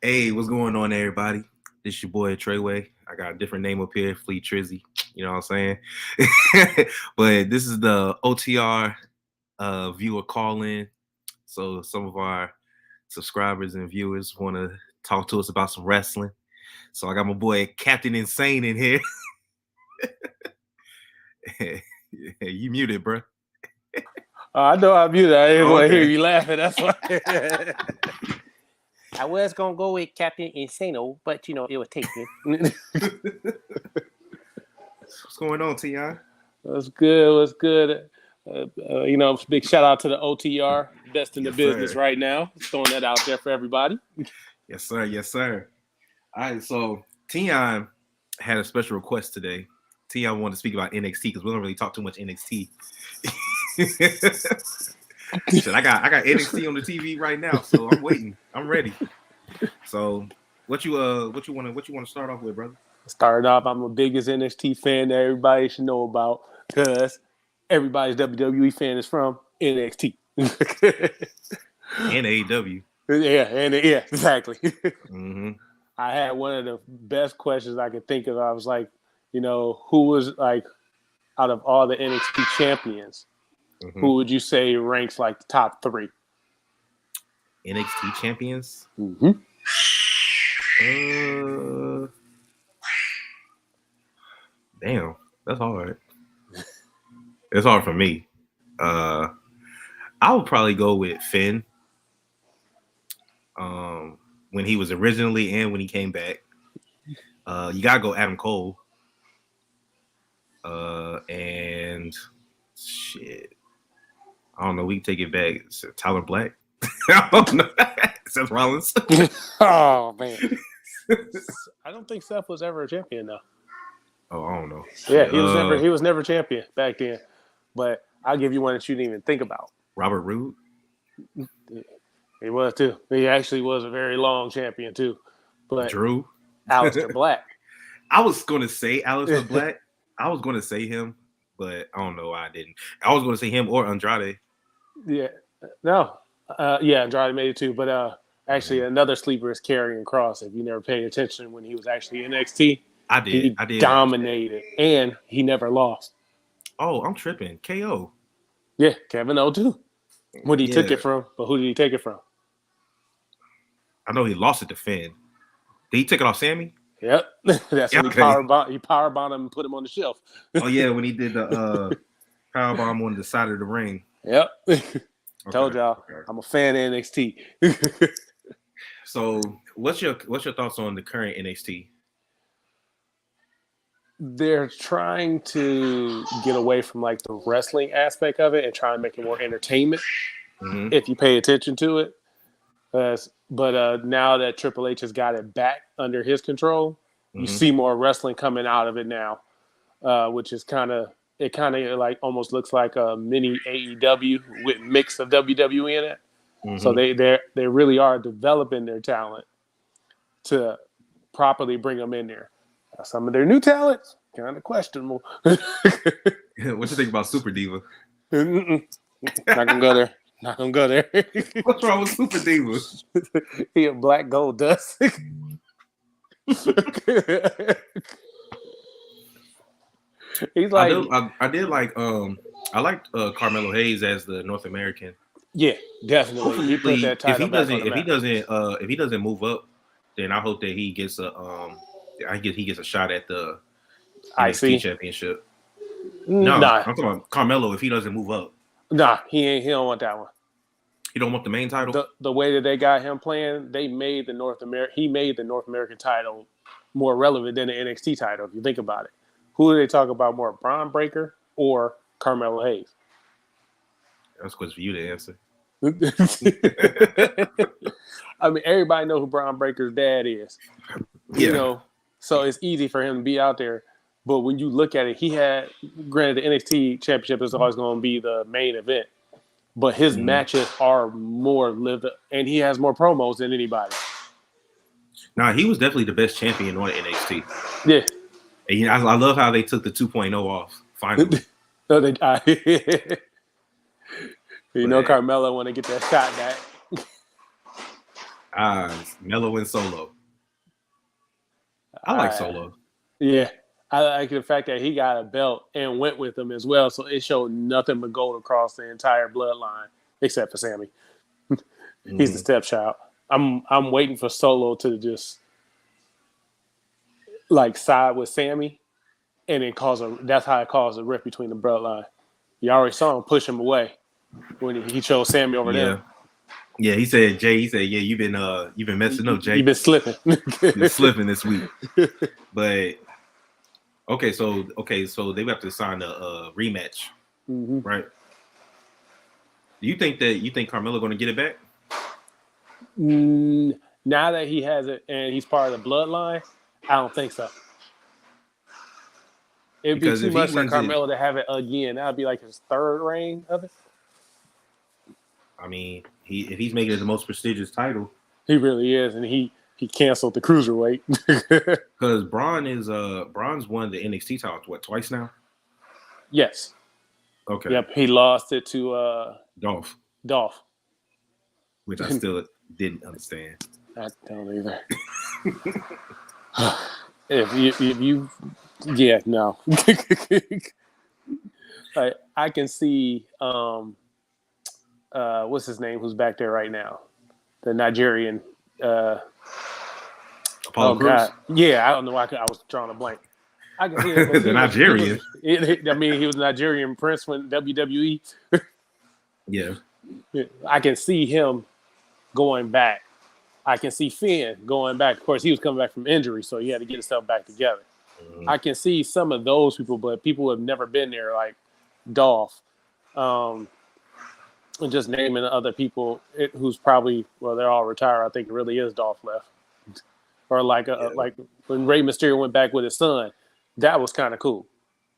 Hey, what's going on, everybody? This your boy Treyway. I got a different name up here, Fleet Trizzy. You know what I'm saying? But this is the OTR viewer call-in. So some of our subscribers and viewers want to talk to us about some wrestling. So I got my boy Captain Insane in here. You muted, bro. I know I'm muted. I didn't want to Okay. hear you laughing. That's why. I was gonna go with Captain Insano, but it was taken. What's going on, Tion? What's good? What's good? Big shout out to the OTR, best in the Yes, business sir. right now. Throwing that out there for everybody. Yes, sir. Yes, sir. All right, so Tion had a special request today. Tion wanted to speak about NXT because we don't really talk too much NXT. Shit, I got NXT on the TV right now, so I'm waiting. I'm ready. So, what you want to start off with, brother? Starting off, I'm the biggest NXT fan that everybody should know about because everybody's WWE fan is from NXT. And AEW. Yeah, exactly. Mm-hmm. I had one of the best questions I could think of. I was like, who was like out of all the NXT champions, who would you say ranks like the top three? NXT champions? Mm-hmm. Damn, that's hard. It's hard for me. I would probably go with Finn. When he was originally and when he came back. You gotta go Adam Cole. And shit. I don't know. We can take it back. Tyler Black. I don't know. Seth Rollins. Oh man. I don't think Seth was ever a champion though. Oh, I don't know. Yeah, he was never champion back then. But I'll give you one that you didn't even think about. Robert Roode. He was too. He actually was a very long champion too. But Drew. Aleister Black. I was gonna say Aleister Black. I was gonna say him, but I don't know why I didn't. I was gonna say him or Andrade. Yeah. No. Andrade made it too. But actually another sleeper is Karrion Kross. If you never paid attention when he was actually in NXT. I did. I did. Dominated. And he never lost. Oh, I'm tripping. KO. Yeah, Kevin O too. What he took it from, but who did he take it from? I know he lost it to Finn. Did he take it off Sammy? Yep. That's when he powerbombed him and put him on the shelf. Oh yeah, when he did the powerbomb on the side of the ring. Yep. Told y'all, I'm a fan of NXT. So, what's your thoughts on the current NXT? They're trying to get away from like the wrestling aspect of it and try and make it more entertainment. Mm-hmm. If you pay attention to it. But now that Triple H has got it back under his control, you see more wrestling coming out of it now, which is kind of like almost looks like a mini AEW with mix of WWE in it. Mm-hmm. So they really are developing their talent to properly bring them in there. Some of their new talents kind of questionable. What you think about Super Diva? Not gonna go there. Not gonna go there. What's wrong with Super Diva? He a black gold dust. He's like I liked Carmelo Hayes as the North American. Yeah, definitely. Hopefully, he put that title if he doesn't move up, then I hope that he gets he gets a shot at the IC championship. No, I'm talking about Carmelo if he doesn't move up. Nah, he don't want that one. You don't want the main title? The way that they got him playing, he made the North American title more relevant than the NXT title, if you think about it. Who do they talk about more, Braun Breaker or Carmelo Hayes? That's a question for you to answer. I mean, everybody knows who Braun Breaker's dad is. Yeah. So it's easy for him to be out there. But when you look at it, granted, the NXT championship is always going to be the main event. But his matches are more lived up, and he has more promos than anybody. Nah, he was definitely the best champion on NXT. Yeah. And I love how they took the 2.0 off, finally. Carmelo want to get that shot back. Mello and Solo. I like Solo. Yeah. I like the fact that he got a belt and went with him as well. So it showed nothing but gold across the entire bloodline, except for Sammy. He's the stepchild. I'm waiting for Solo to just like side with Sammy, and then that's how it caused a rift between the bloodline. You already saw him push him away when he chose Sammy over them. Yeah, he said, Jay. He said, "Yeah, you've been messing up, Jay. You've been slipping. You've been slipping this week." But okay, so they have to sign a rematch, right? Do you think Carmelo going to get it back? Now that he has it and he's part of the bloodline, I don't think so. It'd be too much for Carmelo to have it again. That would be like his third reign of it. I mean, if he's making it the most prestigious title, he really is, and he canceled the cruiserweight because Braun's won the NXT title twice now. Yes. Okay. Yep, he lost it to Dolph, which I still didn't understand. I don't either. if you yeah, no. I can see what's his name who's back there right now? The Nigerian Apollo Crews? God. Yeah, I don't know why I was drawing a blank. I can see it. The Nigerian. I mean, he was a Nigerian prince when WWE. Yeah. I can see him going back. I can see Finn going back. Of course, he was coming back from injury, so he had to get himself back together. I can see some of those people, but people who have never been there, like Dolph, and just naming other people who's probably, well, they're all retired. I think it really is Dolph left. Or like when Rey Mysterio went back with his son, that was kind of cool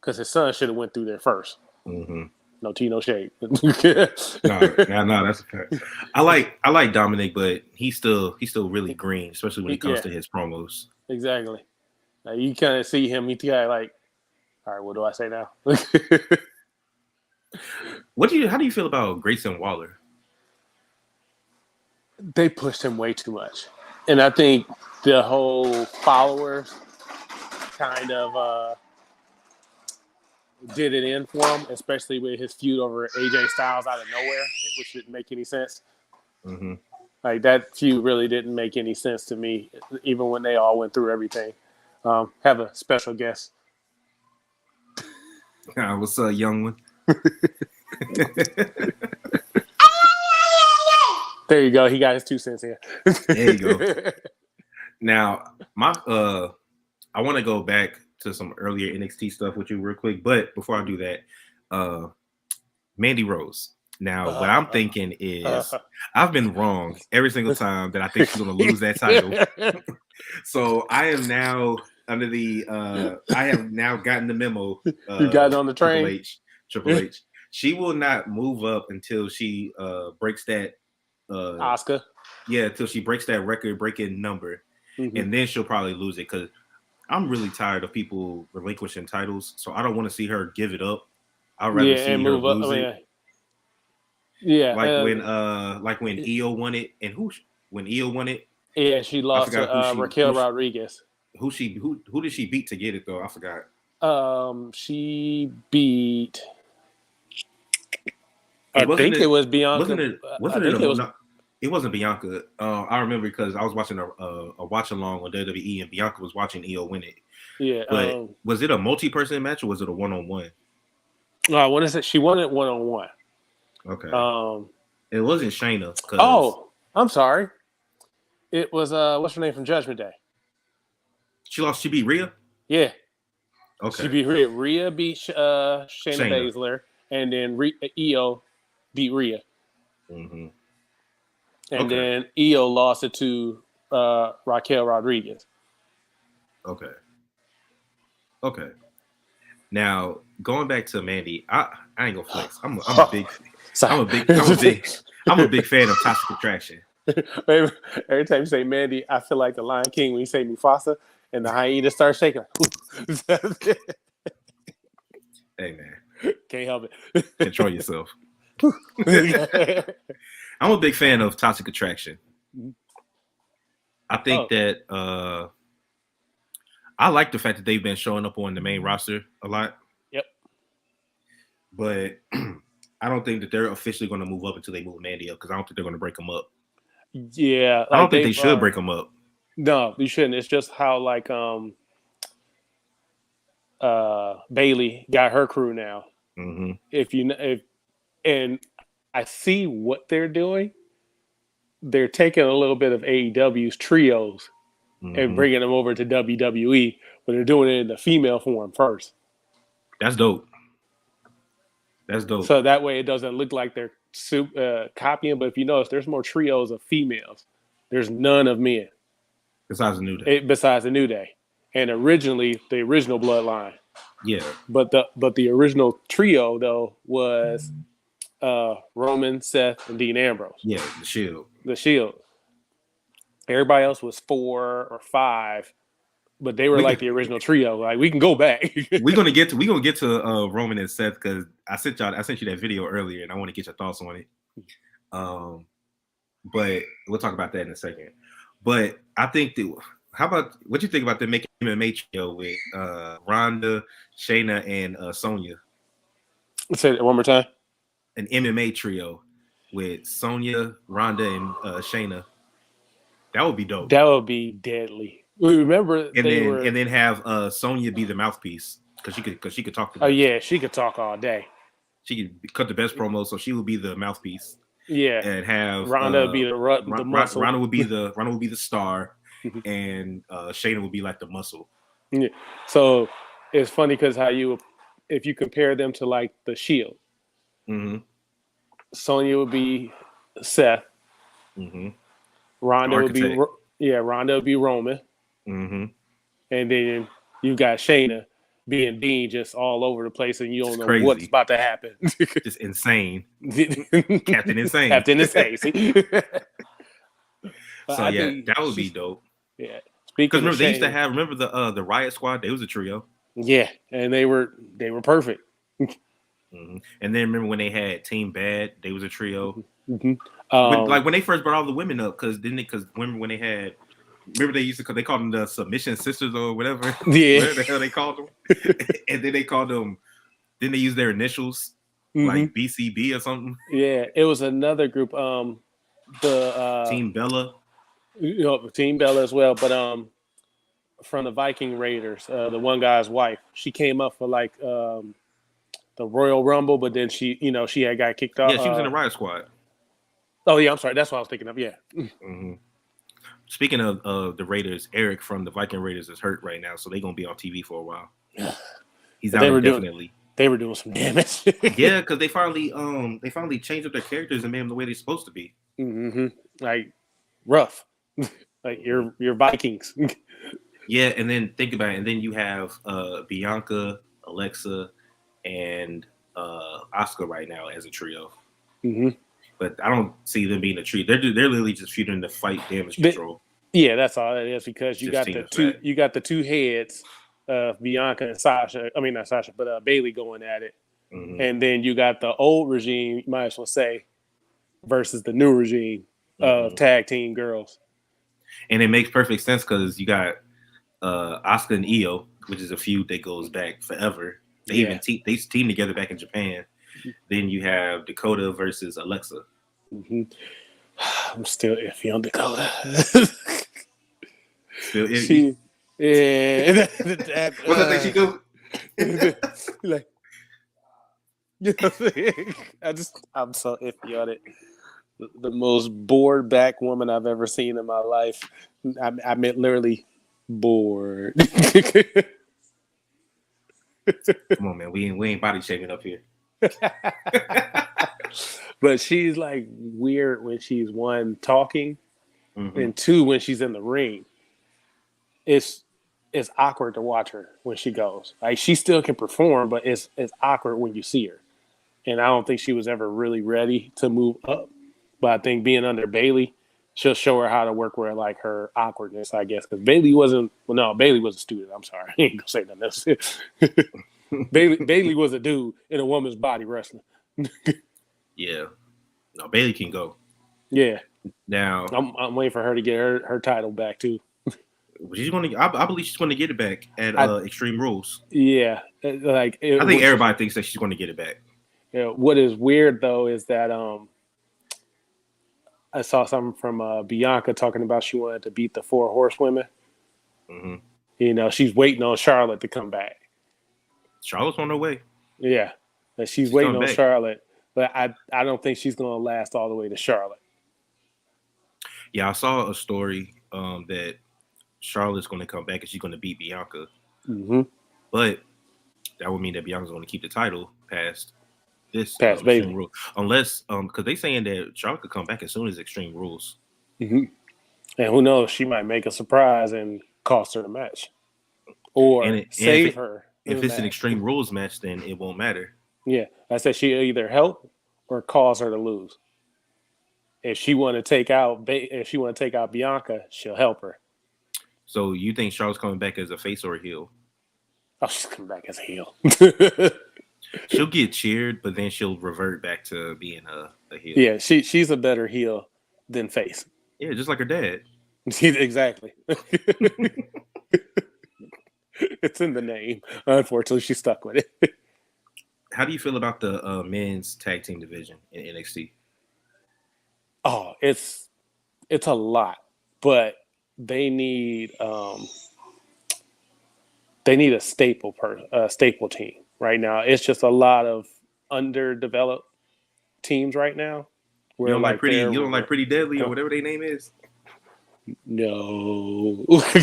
because his son should have went through there first. No tea, no shade. no, that's a fact. I like Dominic, but he's still really green, especially when it comes to his promos. Exactly. You kind of see him. He kind of like, all right, what do I say now? How do you feel about Grayson Waller? They pushed him way too much, and I think the whole followers kind of did it in for him, especially with his feud over AJ Styles out of nowhere, which didn't make any sense. Like that feud really didn't make any sense to me, even when they all went through everything. Have a special guest. What's up, young one? There you go. He got his 2 cents here. There you go. Now, I want to go back to some earlier NXT stuff with you real quick, but before I do that, Mandy Rose. Now, what I'm thinking is I've been wrong every single time that I think she's going to lose that title. So I am now under the I have now gotten the memo. You got it on the train? Triple H. She will not move up until she breaks that Oscar. Yeah, until she breaks that record-breaking number. And then she'll probably lose it because I'm really tired of people relinquishing titles. So I don't want to see her give it up. I'd rather see her lose it. Yeah. Like when Io won it, and when Io won it. Yeah, she lost to Raquel Rodriguez. Who did she beat to get it though? I forgot. She beat. I think it was Bianca. It wasn't Bianca. I remember because I was watching a watch along on WWE, and Bianca was watching Io win it. Yeah, but was it a multi-person match or was it a one-on-one? No, I want to say she won it one-on-one. Okay. It wasn't Shayna. Oh, I'm sorry. It was what's her name from Judgment Day? She beat Rhea? Yeah. Okay. She beat Rhea. Rhea beat Shayna Baszler, and then Io beat Rhea. And then Io lost it to Raquel Rodriguez. Okay. Now going back to Mandy, I ain't gonna flex. I'm a big fan of Toxic Attraction. Every time you say Mandy, I feel like the Lion King when you say Mufasa and the hyena starts shaking. Hey man, can't help it. Control yourself. I'm a big fan of Toxic Attraction. I think that I like the fact that they've been showing up on the main roster a lot. Yep. But I don't think that they're officially going to move up until they move Mandy up because I don't think they're going to break them up. Yeah, I don't think they should break them up. No, you shouldn't. It's just how like Bailey got her crew now. Mm-hmm. And I see what they're doing. They're taking a little bit of AEW's trios and bringing them over to WWE, but they're doing it in the female form first. That's dope. That's dope. So that way it doesn't look like they're copying. But if you notice, there's more trios of females. There's none of men. Besides the New Day. Besides the New Day. And originally, the original Bloodline. Yeah. But the original trio, though, was Roman, Seth, and Dean Ambrose. Yeah, the Shield. The Shield. Everybody else was 4 or 5, but they were like the original trio. Like, we can go back. we're gonna get to Roman and Seth because I sent you that video earlier, and I want to get your thoughts on it. But we'll talk about that in a second. But I think that what you think about them making MMA trio with Ronda, Shayna, and Sonya? Say it one more time. An MMA trio with Sonya, Ronda, and Shayna. That would be dope. That would be deadly. Remember, and then have Sonya be the mouthpiece because she could talk. Yeah, she could talk all day. She could cut the best promo, so she would be the mouthpiece. Yeah, and have Ronda be the muscle. Ronda would be the star, and Shayna would be like the muscle. Yeah. So it's funny because if you compare them to like the Shield, Sonya would be Seth. Ronda would be Roman. And then you got Shayna being Dean just all over the place, and you don't know what's about to happen. Just insane. Captain Insane. Captain Insane. So yeah, that would be dope. Yeah. Because remember they used to have the Riot Squad. They was a trio. Yeah, and they were perfect. And then remember when they had Team Bad, they was a trio. Like when they first brought all the women up, because remember when they had. Remember they called them the Submission Sisters or whatever. Yeah. Whatever the hell they called them. And then they called them. Then they used their initials, like BCB or something. Yeah, it was another group. The Team Bella. Team Bella as well, but from the Viking Raiders, the one guy's wife, she came up for like the Royal Rumble, but then she had got kicked off. Yeah, she was in the Riot Squad. Oh yeah, I'm sorry, that's what I was thinking of. Yeah. Speaking of the Raiders, Eric from the Viking Raiders is hurt right now, so they're gonna be on TV for a while. He's out indefinitely. They were doing some damage. Yeah, because they finally changed up their characters and made them the way they're supposed to be. Like rough, like your Vikings. Yeah, and then think about it, and then you have Bianca, Alexa, and Asuka right now as a trio. But I don't see them being a trio. They're literally just feuding to fight damage control. Yeah, that's all it is because you got the two heads of Bianca and Sasha. I mean not Sasha, but Bailey going at it, and then you got the old regime. You might as well say versus the new regime of tag team girls. And it makes perfect sense because you got Asuka and Io, which is a feud that goes back forever. They they teamed together back in Japan. Then you have Dakota versus Alexa. I'm still iffy on Dakota. Still iffy? What's that thing she do? Like, I'm so iffy on it. The most bored back woman I've ever seen in my life. I meant literally bored. Come on, man. We ain't body shaming up here. But she's like weird when she's one talking, and two when she's in the ring. It's awkward to watch her when she goes. Like she still can perform, but it's awkward when you see her. And I don't think she was ever really ready to move up. But I think being under Bailey, she'll show her how to work with like her awkwardness, I guess. Because Bailey wasn't. Well, no, Bailey was a student. I'm sorry, I ain't gonna say nothing else. Bailey was a dude in a woman's body wrestling. Yeah. No, Bailey can go. Yeah. Now, I'm waiting for her to get her title back too. she's going to. I believe she's going to get it back at Extreme Rules. Yeah, I think everybody thinks that she's going to get it back. What is weird though is that I saw something from Bianca talking about she wanted to beat the 4 horsewomen. Mm-hmm. You know, she's waiting on Charlotte to come back. Charlotte's on her way. Yeah, she's waiting on Charlotte, but I don't think she's going to last all the way to Charlotte. Yeah, I saw a story that Charlotte's going to come back and she's going to beat Bianca. Mm-hmm. But that would mean that Bianca's going to keep the title past Extreme Rules, unless because they saying that Charlotte could come back as soon as Extreme Rules. Mm-hmm. And who knows, she might make a surprise and cost her the match, or save her. If it's an Extreme Rules match, then it won't matter. Yeah, I said she'll either help or cause her to lose. If she want to take out Bianca, she'll help her. So you think Charlotte's coming back as a face or a heel? Oh, she's coming back as a heel. She'll get cheered, but then she'll revert back to being a heel. Yeah, she's a better heel than face. Yeah, just like her dad. Exactly. It's in the name. Unfortunately, she's stuck with it. How do you feel about the men's tag team division in NXT? Oh, it's a lot, but they need a staple team right now. It's just a lot of underdeveloped teams right now. You don't like Pretty Deadly or whatever their name is? No. What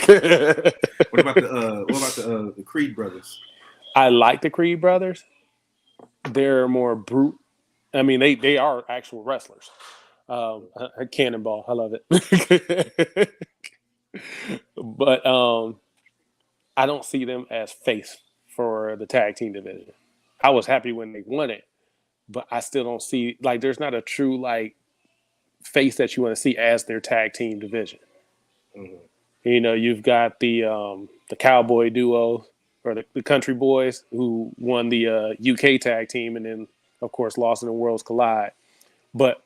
about the Creed brothers? I like the Creed brothers. They're more brute. I mean, they are actual wrestlers. Cannonball, I love it. But I don't see them as face for the tag team division. I was happy when they won it, but I still don't see there's not a true face that you want to see as their tag team division. Mm-hmm. You know, you've got the Cowboy duo or the Country Boys who won the UK tag team and then of course lost in the Worlds Collide. But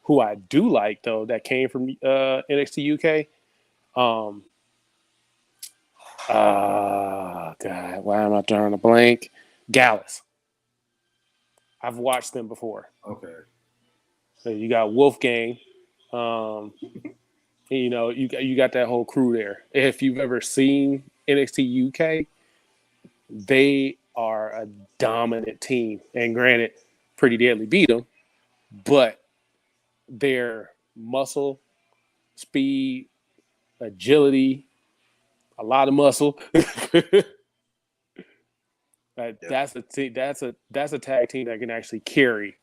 who I do like though that came from NXT UK, God, why am I drawing a blank? Gallus. I've watched them before. Okay. So you got Wolfgang. You know, you got that whole crew there. If you've ever seen NXT UK, they are a dominant team. And granted, Pretty Deadly beat them, but their muscle, speed, agility, a lot of muscle. That's a tag team that can actually carry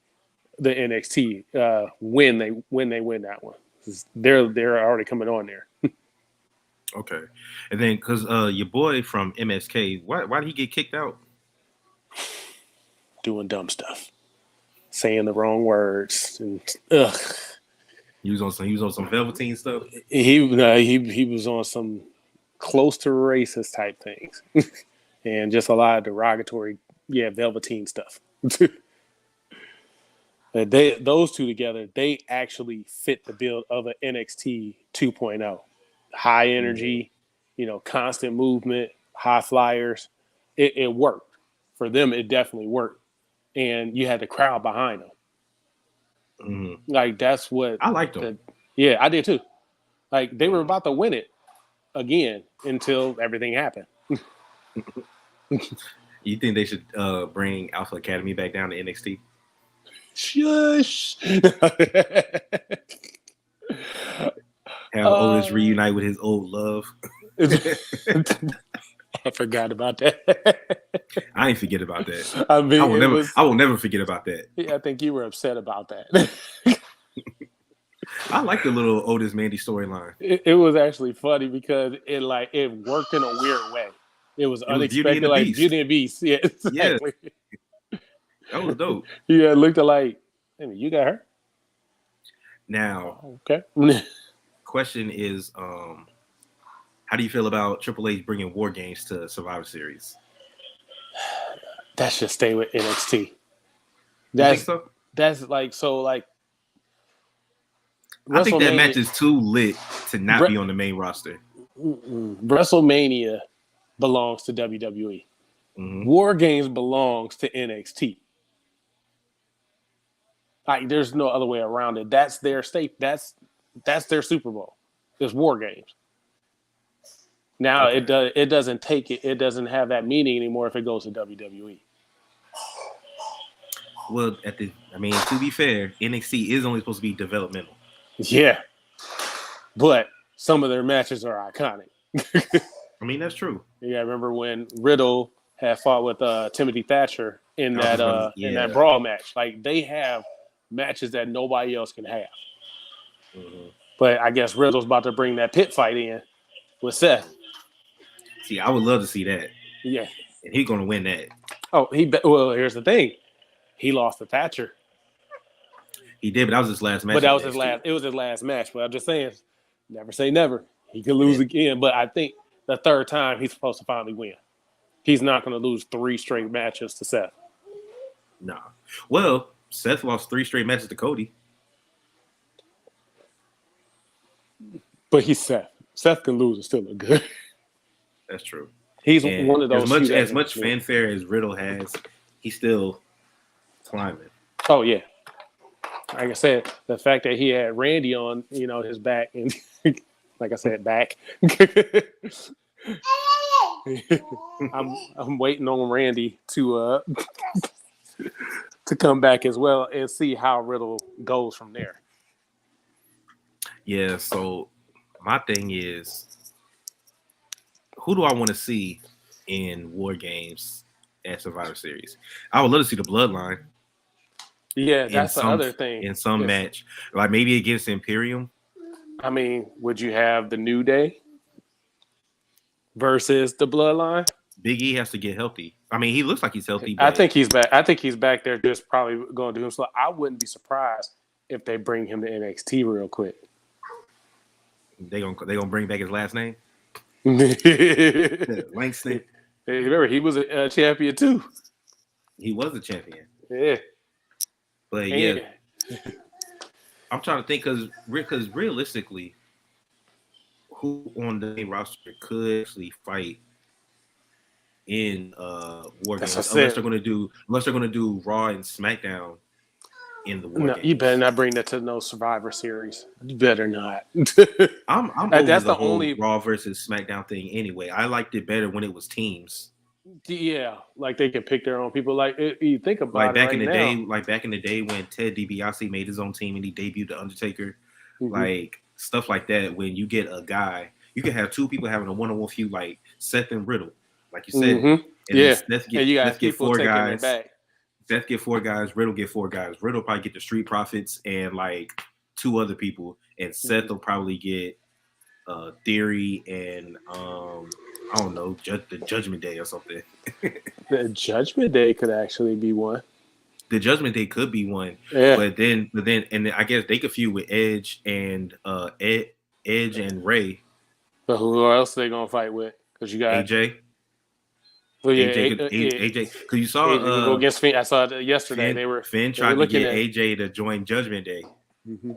the NXT when they win that one. They're already coming on there. Okay, and then because your boy from MSK, why did he get kicked out? Doing dumb stuff, saying the wrong words, and He was on some Velveteen stuff. He was on some close to racist type things, and just a lot of derogatory, Velveteen stuff. Those two together, they actually fit the build of an NXT 2.0. High energy, constant movement, high flyers. It worked. For them, it definitely worked. And you had the crowd behind them. Mm-hmm. That's what... I liked them. Yeah, I did too. They were about to win it again until everything happened. You think they should bring Alpha Academy back down to NXT? Shush. Have Otis reunite with his old love. I forgot about that. I ain't forget about that. I mean, I will never forget about that. Yeah, I think you were upset about that. I like the little Otis Mandy storyline. It was actually funny because it worked in a weird way. It was unexpected, like Beauty and the Beast. Yeah, exactly. Yeah. That was dope. Yeah, it looked like, you got her? Now, okay. Question is, how do you feel about Triple H bringing War Games to Survivor Series? That should stay with NXT. You think so? That's I think that match is too lit to not be on the main roster. WrestleMania belongs to WWE. Mm-hmm. War Games belongs to NXT. Like, there's no other way around it. That's their state. That's their Super Bowl. It's War Games. Now it doesn't take it. It doesn't have that meaning anymore if it goes to WWE. Well, to be fair, NXT is only supposed to be developmental. Yeah, but some of their matches are iconic. I mean, that's true. Yeah, I remember when Riddle had fought with Timothy Thatcher in that brawl match. Like, they have matches that nobody else can have. Mm-hmm. But I guess Riddle's about to bring that pit fight in with Seth. See, I would love to see that. Yeah, and he's gonna win that. Oh, well, here's the thing. He lost to Thatcher. He did, but that was his last match. But that was his last. It was his last match. But I'm just saying, never say never. He could lose again. But I think the third time he's supposed to finally win. He's not going to lose 3 straight matches to Seth. No. Well, Seth lost 3 straight matches to Cody. But he's Seth. Seth can lose and still look good. That's true. He's one of those. As much fanfare as Riddle has, he's still climbing. Oh yeah. Like I said, the fact that he had Randy on, his back, and like I said, back. I'm waiting on Randy to come back as well and see how Riddle goes from there. Yeah. So my thing is, who do I want to see in War Games at Survivor Series? I would love to see the Bloodline. Yeah, that's the other thing. In some match, like maybe against Imperium. I mean, would you have the New Day versus the Bloodline? Big E has to get healthy. I mean, he looks like he's healthy. I think he's back. I think he's back there, just probably going to do him slow. I wouldn't be surprised if they bring him to NXT real quick. They gonna bring back his last name. Langston. Hey, remember, he was a champion too. He was a champion. Yeah. But yeah, I'm trying to think because realistically, who on the main roster could actually fight in War Games unless they're gonna do Raw and SmackDown in the War Games. You better not bring that to no Survivor Series. You better not. I'm that's the only Raw versus SmackDown thing anyway. I liked it better when it was teams. Yeah, like they can pick their own people. Like you think about like back it in the now. day, like back in the day when Ted DiBiase made his own team and he debuted the Undertaker, like stuff like that. When you get a guy, you can have 2 people having a one-on-one feud, like Seth and Riddle, like you said. And let's get 4 guys. Seth get 4 guys. Riddle get 4 guys. Riddle probably get the Street Profits and like 2 other people, and Seth will probably get Theory and I don't know, the Judgment Day or something. The Judgment Day could actually be one. The Judgment Day could be one. Yeah. But then I guess they could feud with Edge and Edge and Ray. But who else are they gonna fight with? Because you got AJ. Well, yeah, AJ. Because you saw go against Finn. I saw it yesterday. Finn tried to get AJ to join Judgment Day. Mm-hmm.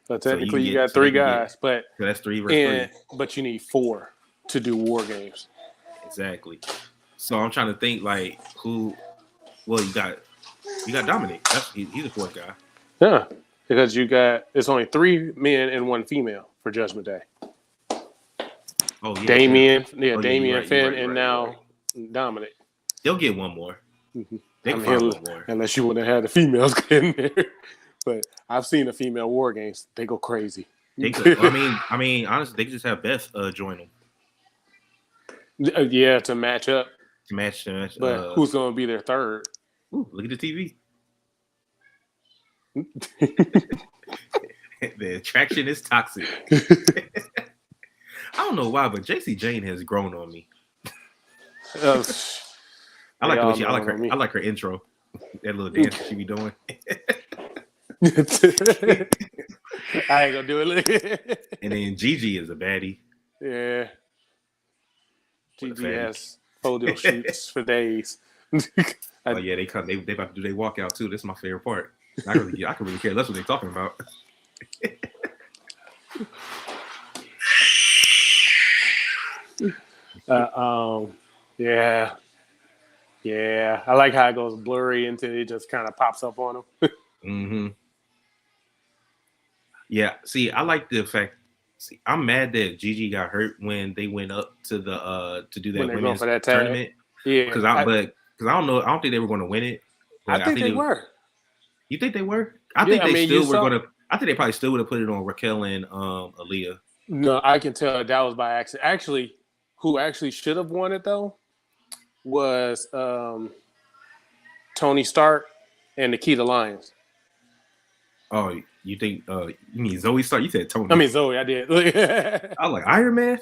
So technically, you got 3 guys, but so that's 3 versus 3. But you need 4 to do War Games. Exactly. So I'm trying to think like who. Well, you got Dominic. He's a 4th guy. Yeah, because it's only 3 men and 1 female for Judgment Day. Oh yeah, Damien, Damien, Finn, and now Dominic. They'll get 1 more. Mm-hmm. They can find 1 more, unless you would have had the females get in there. But I've seen the female War Games; they go crazy. They could. I mean, honestly, they could just have Beth join them. Yeah, to match up. To match. But who's going to be their 3rd? Ooh, look at the TV. The attraction is toxic. I don't know why, but JC Jane has grown on me. I like her intro. That little dance she be doing. I ain't gonna do it. And then Gigi is a baddie. Yeah. Gigi has photo shoots for days. Oh yeah, they about to do their walkout too. That's my favorite part. I can really care less what they're talking about. Yeah. Yeah. I like how it goes blurry until it just kind of pops up on him. Mm-hmm. Yeah. See, I like the fact. See, I'm mad that Gigi got hurt when they went up to the to do When that they're going for women's that tag. tournament. Yeah. Because I don't know. I don't think they were going to win it. I But I think think they they. were. You think they were? I Yeah. think I they mean, you still were saw. going to. I think they probably still would have put it on Raquel and Aaliyah. No, I can tell that was by accident. Actually, who actually should have won it though was Tony Stark and Nikita Lyons. Oh, you think? You mean Zoe Stark? You said I Tony. mean Zoe, I did. I was like Iron Man.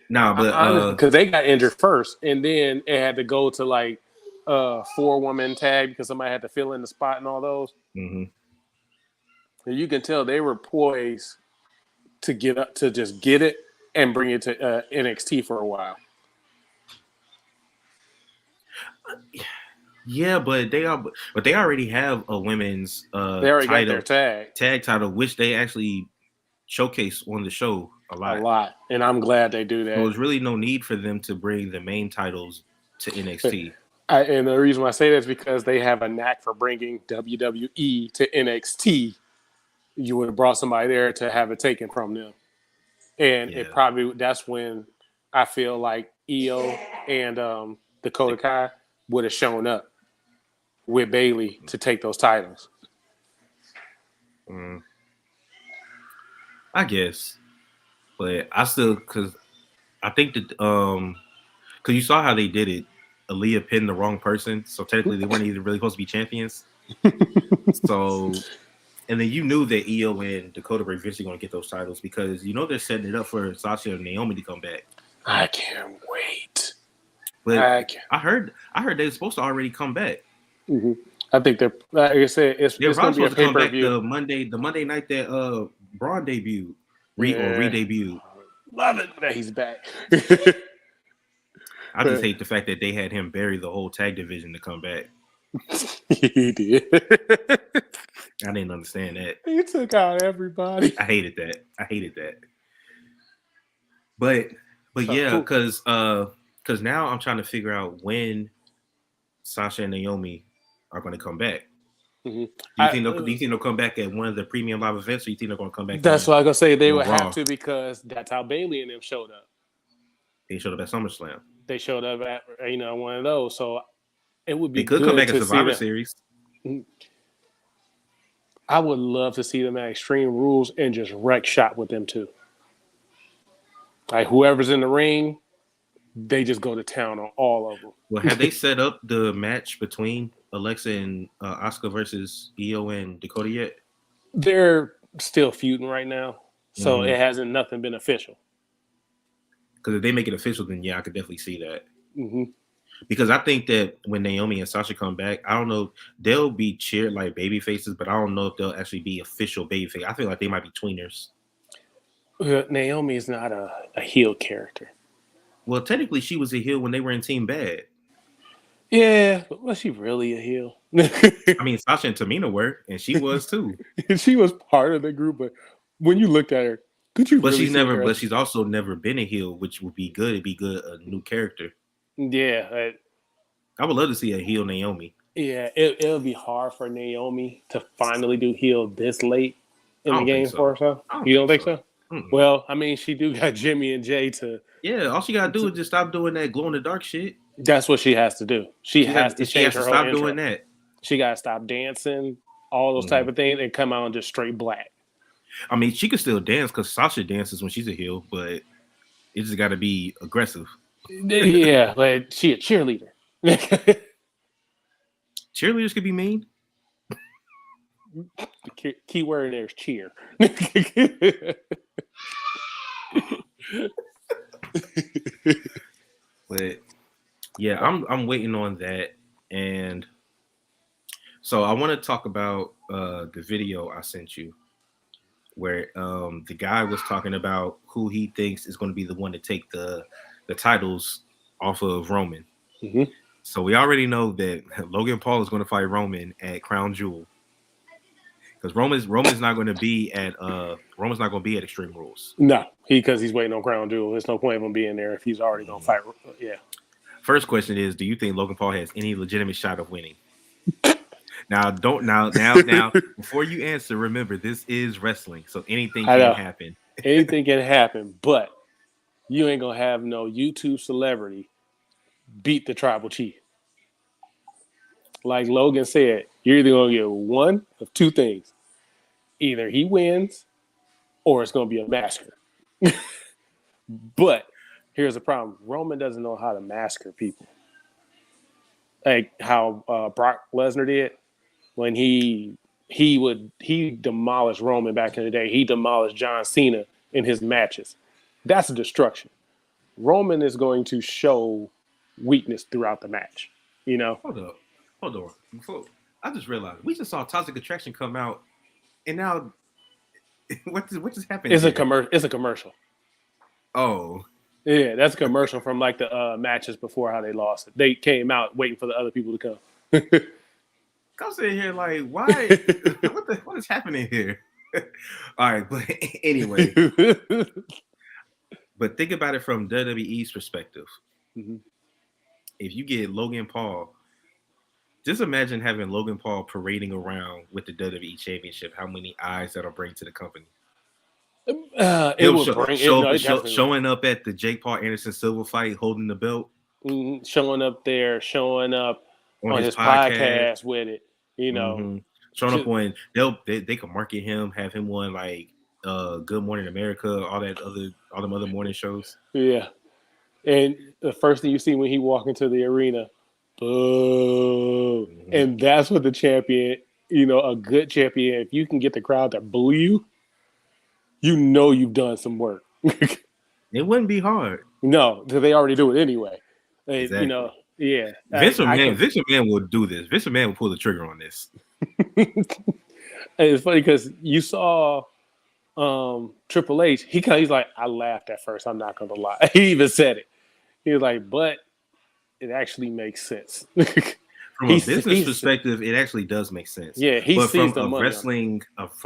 Nah, but because they got injured first, and then it had to go to like 4-woman tag because somebody had to fill in the spot and all those. mm-hmm. And you can tell they were poised to get up to just get it and bring it to NXT for a while. Yeah, but they already have a women's They already got their tag title, which they actually showcase on the show a lot, and I'm glad they do that. So there's really no need for them to bring the main titles to NXT. And the reason why I say that is because they have a knack for bringing WWE to NXT. You would have brought somebody there to have it taken from them, and it probably that's when I feel like Io and Dakota Kai would have shown up with Bayley to take those titles. I guess, but I still because I think that because you saw how they did it. Aaliyah pinned the wrong person, so technically they weren't even really supposed to be champions. So, and then you knew that Io and Dakota were eventually going to get those titles because you know they're setting it up for Sasha and Naomi to come back. I can't wait. But I heard they were supposed to already come back. Mm-hmm. I think they're like I said, it's going to be a pay-per-view. The Monday night that Braun debuted, re-debuted. Love it that he's back. I just hate the fact that they had him bury the whole tag division to come back. He did. I didn't understand that. He took out everybody. I hated that. But yeah, because now I'm trying to figure out when Sasha and Naomi are going to come back. Mm-hmm. Do you think they'll come back at one of the premium live events, or you think they're going to come back? That's what I was gonna say. They would have to because that's how Bayley and them showed up. They showed up at SummerSlam. They showed up at one of those, so it would be. They could come back at Survivor Series. I would love to see them at Extreme Rules and just wreck shop with them too. Like whoever's in the ring, they just go to town on all of them. Well, have they set up the match between Alexa and Asuka versus Io and Dakota yet? They're still feuding right now, so it hasn't nothing been official. Because if they make it official, then yeah, I could definitely see that. Mm-hmm. Because I think that when Naomi and Sasha come back, I don't know, they'll be cheered like baby faces, but I don't know if they'll actually be official baby faces. I feel like they might be tweeners. Naomi is not a heel character. Well, technically, she was a heel when they were in Team Bad. Yeah, but was she really a heel? I mean, Sasha and Tamina were, and she was too. She was part of the group, but when you looked at her, could you? But she's also never been a heel, which would be good. It'd be good a new character. Yeah, I would love to see a heel Naomi. Yeah, it'll be hard for Naomi to finally do heel this late in the game for herself. You don't think so? Mm-hmm. Well, I mean, she do got Jimmy and Jay to. Yeah, all she gotta do is just stop doing that glow in the dark shit. That's what she has to do. She has to stop doing that. She gotta stop dancing, all those type of things, and come out just straight black. I mean, she can still dance because Sasha dances when she's a heel, but it just got to be aggressive. Yeah, but she a cheerleader. Cheerleaders could be mean. The key word there is cheer. But yeah, I'm waiting on that, and so I want to talk about the video I sent you, where the guy was talking about who he thinks is going to be the one to take the titles off of Roman. Mm-hmm. So we already know that Logan Paul is going to fight Roman at Crown Jewel. Because Roman's not going to be at Extreme Rules. No, because he's waiting on Crown Jewel. There's no point of him being there if he's already going to fight. Yeah. First question is: do you think Logan Paul has any legitimate shot of winning? Now, before you answer, remember this is wrestling, so anything can happen. Anything can happen, but you ain't gonna have no YouTube celebrity beat the tribal chief. Like Logan said, you're either gonna get one of two things: either he wins, or it's gonna be a massacre. But here's the problem: Roman doesn't know how to massacre people, like how Brock Lesnar did when he demolished Roman back in the day. He demolished John Cena in his matches. That's a destruction. Roman is going to show weakness throughout the match. You know. Hold on. Before, I just realized we just saw Toxic Attraction come out, and now what just happened? It's a commercial. Oh. Yeah, that's a commercial from like the matches before how they lost it. They came out waiting for the other people to come. I'm sitting here like, why? what is happening here? All right, but anyway. But think about it from WWE's perspective. Mm-hmm. If you get Logan Paul, just imagine having Logan Paul parading around with the WWE Championship. How many eyes that'll bring to the company? Showing up at the Jake Paul Anderson Silva fight, holding the belt, showing up there, showing up on his podcast with it. You know, showing up on they can market him, have him on like Good Morning America, all them other morning shows. Yeah, and the first thing you see when he walk into the arena, boo, and that's what the champion. You know, a good champion, if you can get the crowd to boo you, you know you've done some work. It wouldn't be hard. No, because they already do it anyway. Exactly. You know, yeah. Vince McMahon will do this. Vince McMahon will pull the trigger on this. It's funny because you saw Triple H. He's like, I laughed at first. I'm not going to lie. He even said it. He was like, but it actually makes sense. From a business perspective, it actually does make sense. Yeah, but from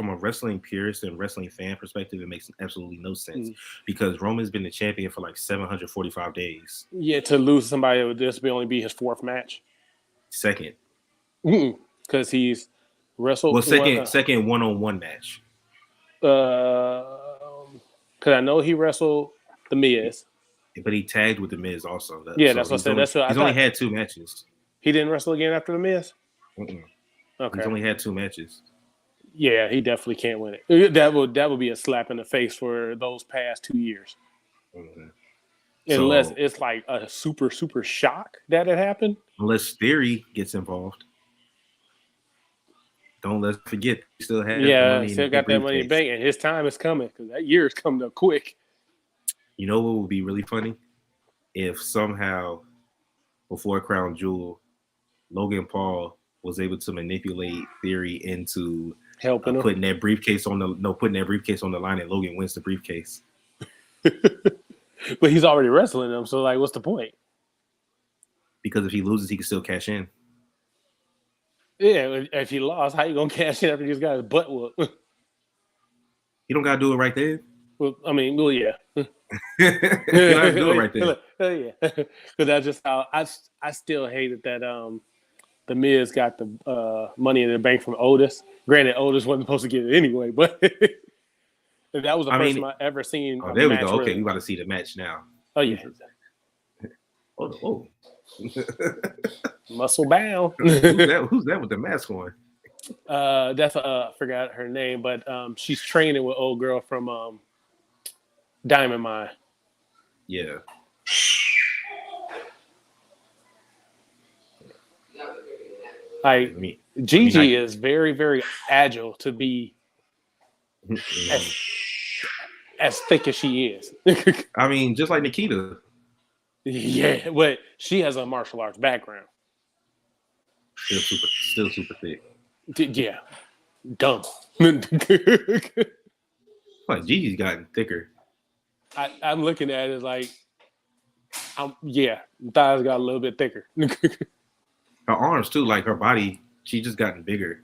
a wrestling purist and wrestling fan perspective, it makes absolutely no sense because Roman's been the champion for like 745 days. Yeah, to lose somebody would this only be his fourth match. Second, because he's wrestled. Well, second one-on-one match. Because I know he wrestled The Miz, but he tagged with The Miz also. That's what I said. He's only had 2 matches. He didn't wrestle again after The Miz? Okay. He's only had 2 matches. Yeah, he definitely can't win it. That would be a slap in the face for those past 2 years. Mm-hmm. Unless it's like a super, super shock that it happened. Unless Theory gets involved. Don't let's forget. He still has money. Still got that money in the bank, and his time is coming because that year is coming up quick. You know what would be really funny? If somehow before Crown Jewel, Logan Paul was able to manipulate Theory into helping him. putting that briefcase on the line, and Logan wins the briefcase. But he's already wrestling them, so like, what's the point? Because if he loses, he can still cash in. Yeah, if he lost, how you gonna cash in after this guy's butt whoop? You don't gotta do it right there. Well, I mean, yeah. You don't have to do it right there. Yeah, because that's just how I still hated that the Miz got the money in the bank from Otis. Granted, Otis wasn't supposed to get it anyway, but that was the first time I ever seen. Oh, there we go. Okay, we got to see the match now. Oh yeah. Oh. Muscle bound. Who's that with the mask on? That's I forgot her name, but she's training with old girl from Diamond Mine. Yeah. Gigi is very, very agile to be as thick as she is. I mean, just like Nikita. Yeah, but she has a martial arts background. Still super thick. Yeah, dumb. Like Gigi's gotten thicker. I'm looking at it like, thighs got a little bit thicker. Her arms too, like her body, she just gotten bigger.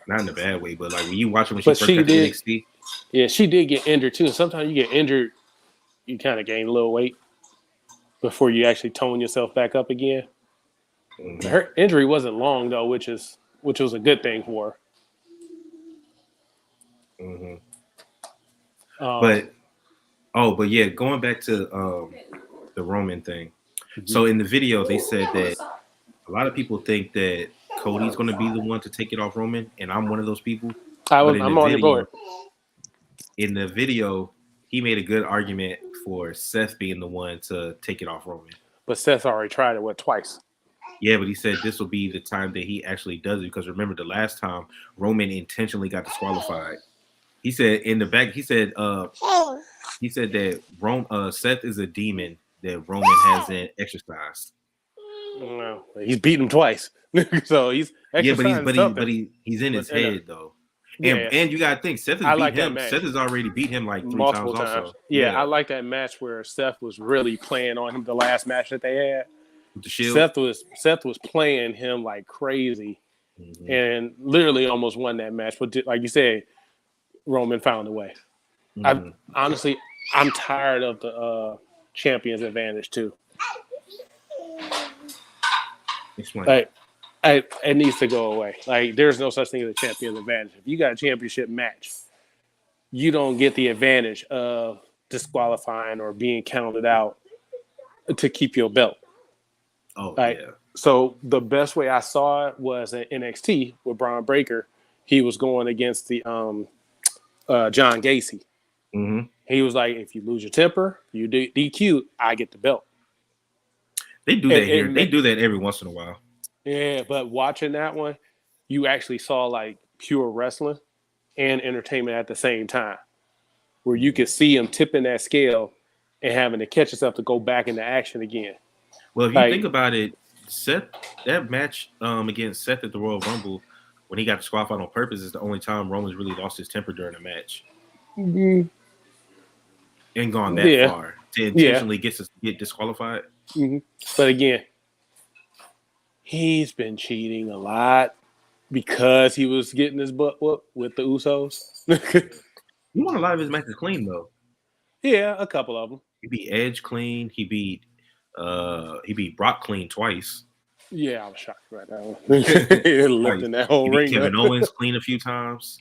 Not in a bad way, but like when you watch her when she first got to NXT. Yeah, she did get injured too. And sometimes you get injured, you kind of gain a little weight before you actually tone yourself back up again. Mm-hmm. Her injury wasn't long though, which was a good thing for her. Mm-hmm. But yeah, going back to the Roman thing. Mm-hmm. So in the video, they said that a lot of people think that Cody's going to be the one to take it off Roman, and I'm one of those people. I'm on your board. In the video, he made a good argument for Seth being the one to take it off Roman. But Seth already tried it, twice? Yeah, but he said this will be the time that he actually does it, because remember the last time Roman intentionally got disqualified. He said in the back, he said that Seth is a demon that Roman hasn't exercised. No, he's beaten him twice, so he's he's in his head though. And you gotta think Seth has beat him. Seth has already beat him like multiple times. Also. Yeah, I like that match where Seth was really playing on him. The last match that they had, with the Shield. Seth was playing him like crazy, and literally almost won that match. But like you said, Roman found a way. Honestly, I'm tired of the champion's advantage too. Explain. It needs to go away. Like, there's no such thing as a champion's advantage. If you got a championship match, you don't get the advantage of disqualifying or being counted out to keep your belt. Oh, yeah. So the best way I saw it was at NXT with Braun Breaker. He was going against the John Gacy. Mm-hmm. He was like, if you lose your temper, you DQ, I get the belt. They do that here. They do that every once in a while. Yeah, but watching that one, you actually saw like pure wrestling and entertainment at the same time, where you could see him tipping that scale and having to catch himself to go back into action again. Well, if you think about it, Seth, that match against Seth at the Royal Rumble, when he got disqualified on purpose, is the only time Roman's really lost his temper during a match. Mm-hmm. And gone that far to intentionally get disqualified. Mm-hmm. But again, he's been cheating a lot because he was getting his butt whooped with the Usos. He won a lot of his matches clean, though. Yeah, a couple of them. He beat Edge clean. He beat Brock clean twice. Yeah, I was shocked right now. Lifting that whole ring. Kevin Owens clean a few times.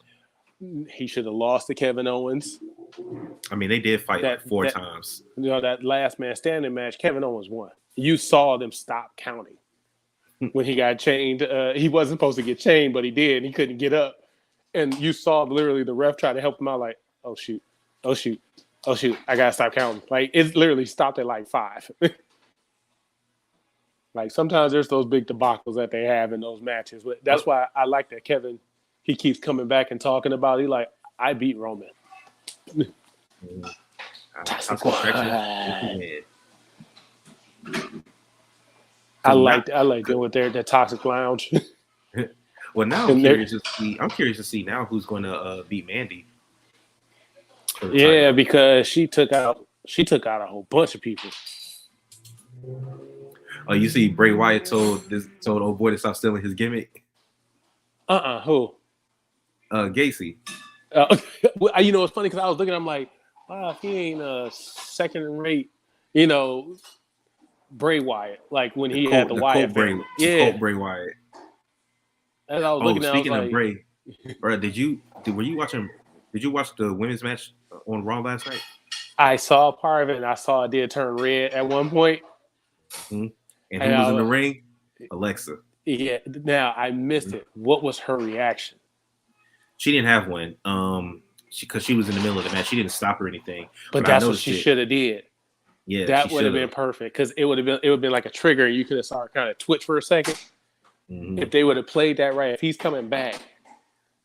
He should have lost to Kevin Owens. I mean, they did fight like four times. You know, that last man standing match, Kevin Owens won. You saw them stop counting when he got chained. He wasn't supposed to get chained, but he did. And he couldn't get up. And you saw literally the ref try to help him out like, oh, shoot. Oh, shoot. Oh, shoot. I got to stop counting. Like, it literally stopped at like 5. Like, sometimes there's those big debacles that they have in those matches. But that's why I like that Kevin, he keeps coming back and talking about it. He like, I beat Roman. I like doing with their Toxic Lounge. Well, now I'm curious to see now who's going to beat Mandy. Yeah, because she took out a whole bunch of people. Oh, you see, Bray Wyatt told old boy to stop stealing his gimmick. Who? Gacy. You know, it's funny because I was looking. I'm like, wow, he ain't a second-rate, Bray Wyatt. Like when he had the Wyatt family. Yeah, Bray Wyatt. As I was looking at, speaking of Bray, bro, did you watch the women's match on Raw last night? I saw part of it, and I saw it did turn red at one point. Mm-hmm. And who was in the ring? Alexa. Yeah. Now I missed it. What was her reaction? She didn't have one. Because she was in the middle of the match. She didn't stop or anything. But that's what she should have did. Yeah, that would have been perfect because it would have been like a trigger. You could have started kind of twitch for a second. Mm-hmm. If they would have played that right, if he's coming back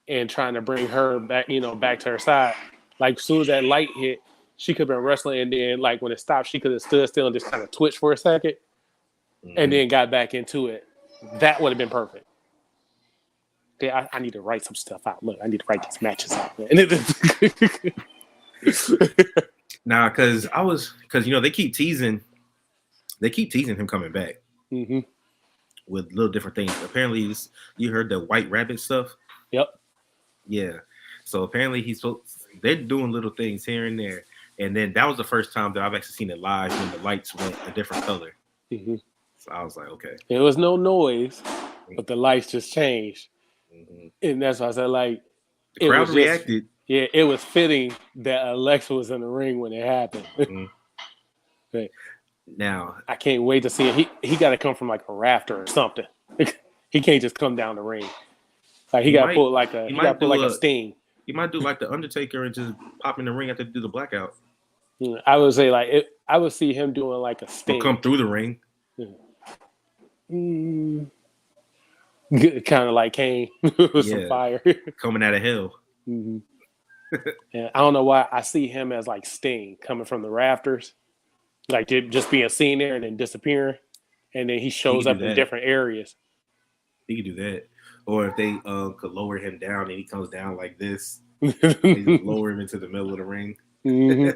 and trying to bring her back, back to her side, like as soon as that light hit, she could have been wrestling, and then like when it stopped, she could have stood still and just kind of twitched for a second, and then got back into it. That would have been perfect. Okay, I need to write some stuff out. Look, I need to write these matches out. Nah, because they keep teasing him coming back with little different things. Apparently, you heard the White Rabbit stuff. Yep. Yeah. So apparently they're doing little things here and there. And then that was the first time that I've actually seen it live when the lights went a different color. Mm-hmm. So I was like, okay. There was no noise, but the lights just changed. Mm-hmm. And that's why I said, like, The it crowd was just, reacted. yeah, it was fitting that Alexa was in the ring when it happened. Mm-hmm. But Now, I can't wait to see it. He got to come from like a rafter or something. He can't just come down the ring. Like he got to pull like a Sting. He might do like the Undertaker and just pop in the ring after do the blackout. I would say like I would see him doing like a Sting. Or come through the ring. Kind of like Kane with some fire coming out of hell. Mm-hmm. And I don't know why I see him as like Sting coming from the rafters, like just being seen there and then disappearing, and then he shows up in different areas. He could do that, or if they could lower him down and he comes down like this, they just lower him into the middle of the ring. Mm-hmm.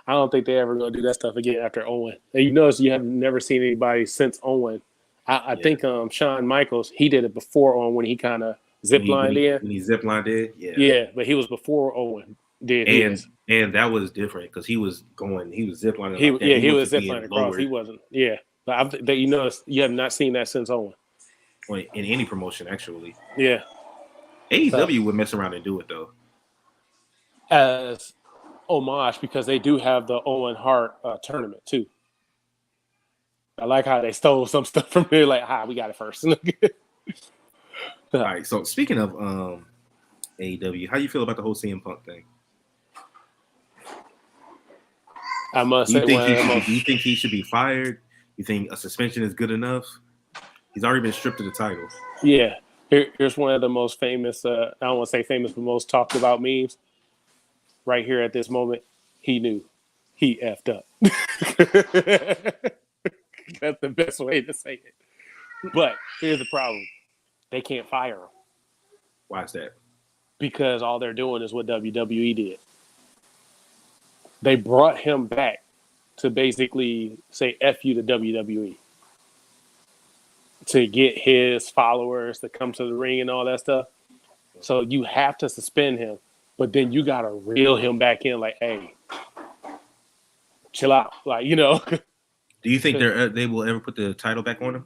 I don't think they ever gonna do that stuff again after Owen. And you notice you have never seen anybody since Owen. I think Shawn Michaels, he did it before Owen when he kind of ziplined in. When he ziplined in, yeah, but he was before Owen did his. And that was different because he was ziplining. He was ziplining across. He wasn't. Yeah, but you notice you have not seen that since Owen. In any promotion, actually. Yeah. AEW would mess around and do it though. As homage, because they do have the Owen Hart tournament too. I like how they stole some stuff from here. Like, we got it first. All right. So speaking of AEW, how you feel about the whole CM Punk thing? I must say, do you think he should be fired? You think a suspension is good enough? He's already been stripped of the title. Yeah. Here's one of the most famous, I don't want to say famous, but most talked about memes. Right here at this moment, he knew. He effed up. That's the best way to say it. But here's the problem. They can't fire him. Why is that? Because all they're doing is what WWE did. They brought him back to basically say F you to WWE. To get his followers to come to the ring and all that stuff. So you have to suspend him. But then you got to reel him back in like, hey, chill out. Like, you know. Do you think they will ever put the title back on him?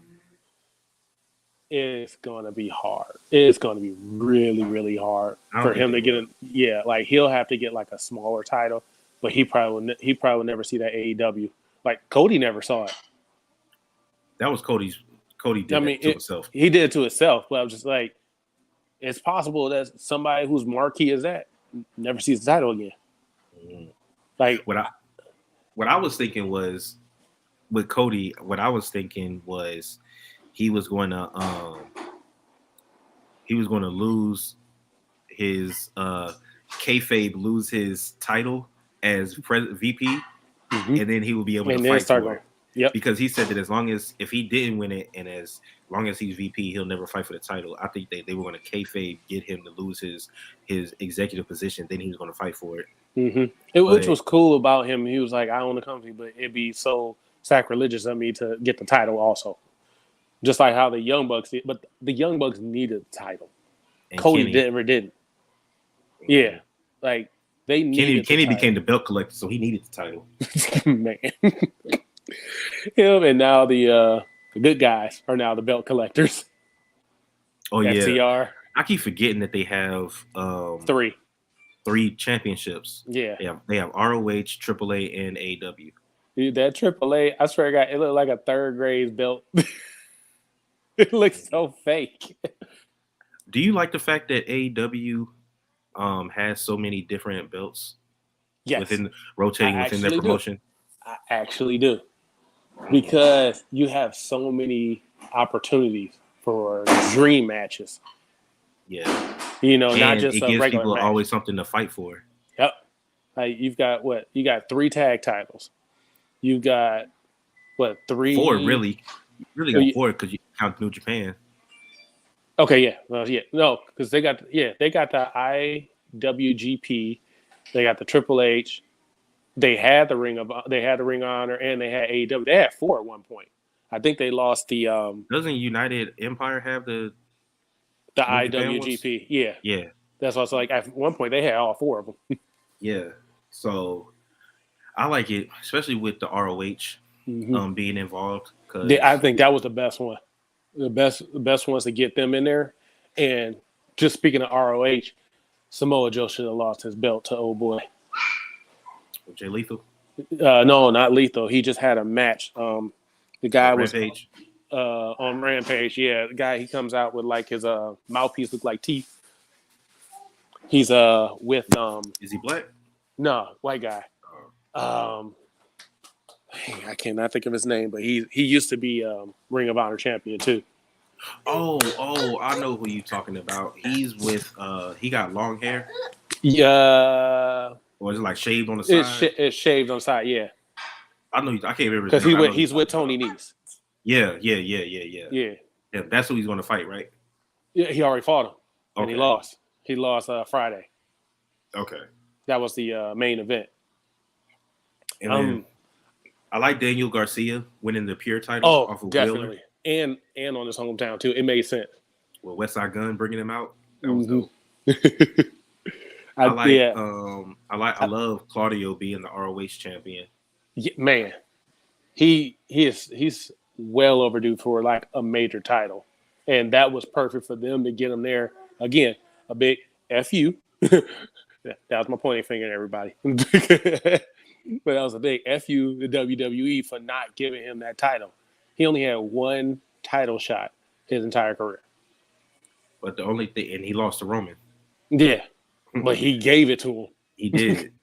It's going to be hard. It's going to be really, really hard for him to get like he'll have to get like a smaller title, but he probably will never see that AEW. Like Cody never saw it. That was Cody did it to himself. He did it to himself, but I was just like, it's possible that somebody whose marquee is that never sees the title again. Mm. Like what I was thinking was with Cody. What I was thinking was he was going to lose his kayfabe, lose his title as VP, and then he would be able to fight for it. Yep. Because he said that if he didn't win it, and as long as he's VP, he'll never fight for the title. I think they were going to kayfabe get him to lose his executive position. Then he was going to fight for it. Mm-hmm. Which was cool about him. He was like, I own the company, but it'd be so sacrilegious of me to get the title also. Just like how the Young Bucks did. But the Young Bucks needed the title. And Cody didn't. Yeah. Like, they needed Kenny became the belt collector, so he needed the title. Man. Him and now the good guys are now the belt collectors. Oh, yeah. FTR. I keep forgetting that they have three championships. Yeah. They have ROH, AAA, and AEW. Dude, that AAA, I swear to God, it looked like a third grade belt. It looks so fake. Do you like the fact that AEW has so many different belts? Yes. Rotating within their promotion? I actually do. Because you have so many opportunities for dream matches. Yeah. You know, not just it a gives regular people match. always something to fight for. Yep. Like you've got what? You got 3 tag titles. You got what? 3? 4 really. You really got 4 because you count New Japan. Okay, yeah. Well, yeah. No, because they got the IWGP, they got the Triple H, they had the Ring of Honor, and they had AEW. They had 4 at one point. I think they lost the Doesn't United Empire have the The New Japan ones? IWGP, yeah. Yeah. That's also like at one point they had all 4 of them. Yeah. So I like it, especially with the ROH being involved. I think that was the best one. The best ones to get them in there. And just speaking of ROH, Samoa Joe should have lost his belt to old boy. Jay Lethal? No, not Lethal. He just had a match. The guy was Rampage? On Rampage. Yeah, the guy, he comes out with like his mouthpiece look like teeth. He's with Is he black? No, white guy. I cannot think of his name, but he used to be Ring of Honor champion too. Oh, I know who you talking about. He's with he got long hair. Yeah. Or is it like shaved on the side? It's shaved on the side, yeah. I know. I can't remember because he's with Tony Nese. Yeah. Yeah, that's who he's going to fight, right? Yeah, he already fought him, and Okay. he lost. He lost Friday. Okay. That was the main event. And then I like Daniel Garcia winning the Pure title off of definitely. Wheeler. And on his hometown too. It made sense. Well, Westside Gunn bringing him out. That was dope. I love Claudio being the ROH champion. Yeah, man, he's well overdue for like a major title, and that was perfect for them to get him there. Again, a big FU. That was my pointing finger at everybody. But that was a big FU to WWE for not giving him that title. He only had one title shot his entire career. But the only thing, and he lost to Roman. Yeah, but he gave it to him. He did.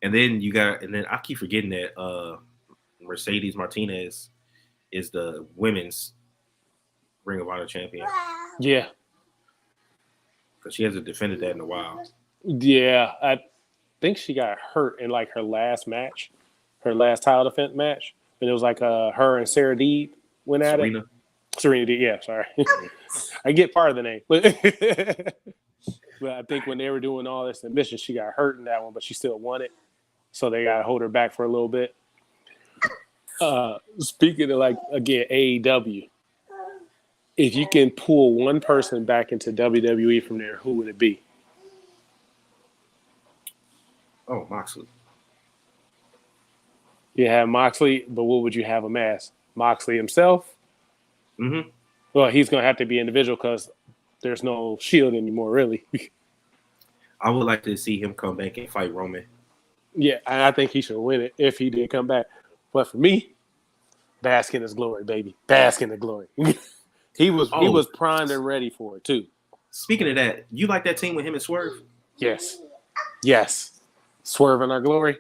And then I keep forgetting that Mercedes Martinez is the women's Ring of Honor champion. Yeah. Because she hasn't defended that in a while. Yeah, I think she got hurt in like her last match, her last title defense match. And it was like her and Sarah Deeb went at it. Serena Deeb, yeah, sorry. I get part of the name. But I think when they were doing all this submission, she got hurt in that one, but she still won it. So they got to hold her back for a little bit. Speaking of like, again, AEW, if you can pull one person back into WWE from there, who would it be? Oh, Moxley. You have Moxley, but what would you have him as? Moxley himself? Mm-hmm. Well, he's going to have to be individual because there's no Shield anymore, really. I would like to see him come back and fight Roman. Yeah, and I think he should win it if he did come back. But for me, bask in his glory, baby. Bask in the glory. He was primed and ready for it, too. Speaking of that, you like that team with him and Swerve? Yes. Swerve in our glory.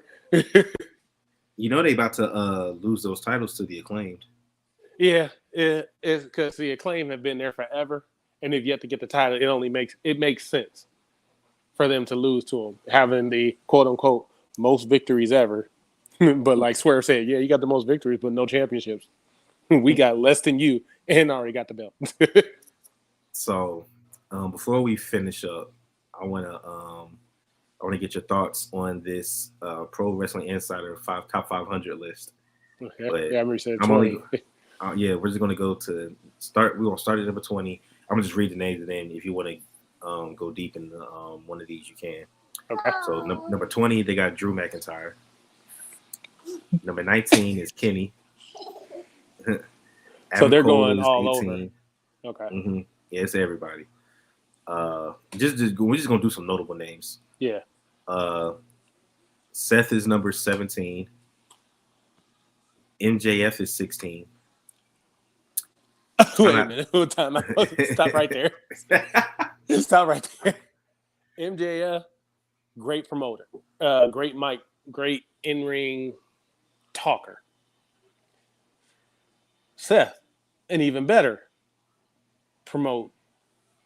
You know they about to lose those titles to the Acclaimed. Yeah, it's because the Acclaim have been there forever, and if you have to get the title, it makes sense for them to lose to them, having the quote unquote most victories ever. But like Swerve said, yeah, you got the most victories, but no championships. We got less than you, and already got the belt. So, before we finish up, I want to get your thoughts on this Pro Wrestling Insider top 500 list. Okay. But yeah, we're just gonna go to start. We're gonna start at number 20. I'm gonna just read the names, and then if you want to go deep in one of these, you can. Okay. So number 20, they got Drew McIntyre. Number 19 is Kenny. So they're going all 18. Over. Okay. Mm-hmm. Yeah, it's everybody. We're just gonna do some notable names. Yeah. Seth is number 17. MJF is 16. Wait a minute. Stop right there. Stop right there. MJF, great promoter. Great mic. Great in-ring talker. Seth, an even better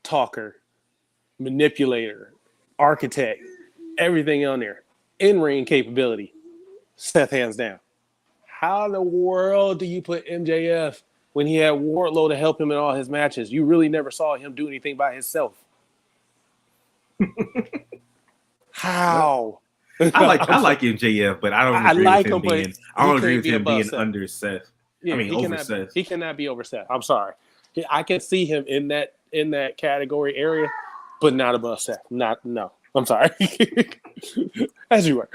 talker, manipulator, architect, everything on there. In-ring capability. Seth hands down. How in the world do you put MJF when he had Wardlow to help him in all his matches? You really never saw him do anything by himself. How? I like MJF, but I don't agree with him being under Seth. Yeah, over Seth. He cannot be over Seth. I'm sorry. I can see him in that that category area, but not above Seth. No. I'm sorry. As you were.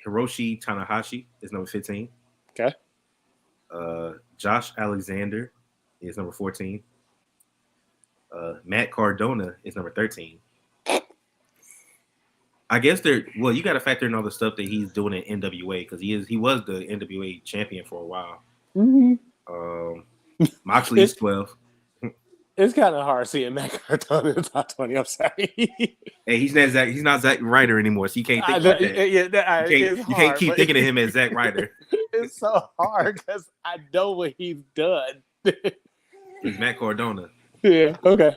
Hiroshi Tanahashi is number 15. Okay. Josh Alexander is number 14. Matt Cardona is number 13. I guess you got to factor in all the stuff that he's doing in NWA because he was the NWA champion for a while. Mm-hmm. Moxley is 12. It's kind of hard seeing Matt Cardona in the top 20. I'm sorry. Hey, he's not Zack Ryder anymore, so you can't think like that. Yeah, you can't keep thinking of him as Zack Ryder. It's so hard because I know what he's done. He's Matt Cardona. Yeah. Okay.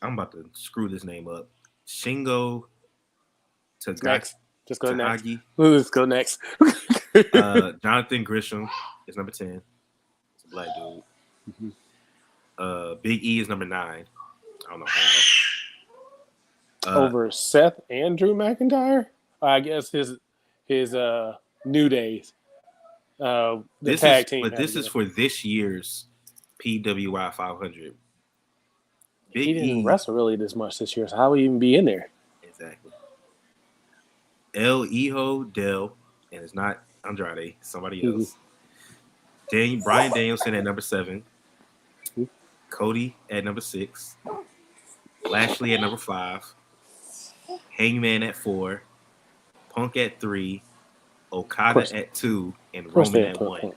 I'm about to screw this name up. Shingo Next. Just go Takagi. next. Let's go next. Jonathan Grisham is number 10. It's a black dude. Mm-hmm. Big E is number 9. I don't know how. Over Seth and Drew McIntyre? I guess his New Days. The tag team. But this is for this year's PWI 500. He didn't wrestle really this much this year, so how would he even be in there? Exactly. El Hijo Del, and it's not Andrade, somebody else. Brian Danielson at number 7. Cody at number 6. Lashley at number 5. Hangman at 4. Punk at 3. Okada at 2. And Roman at 1.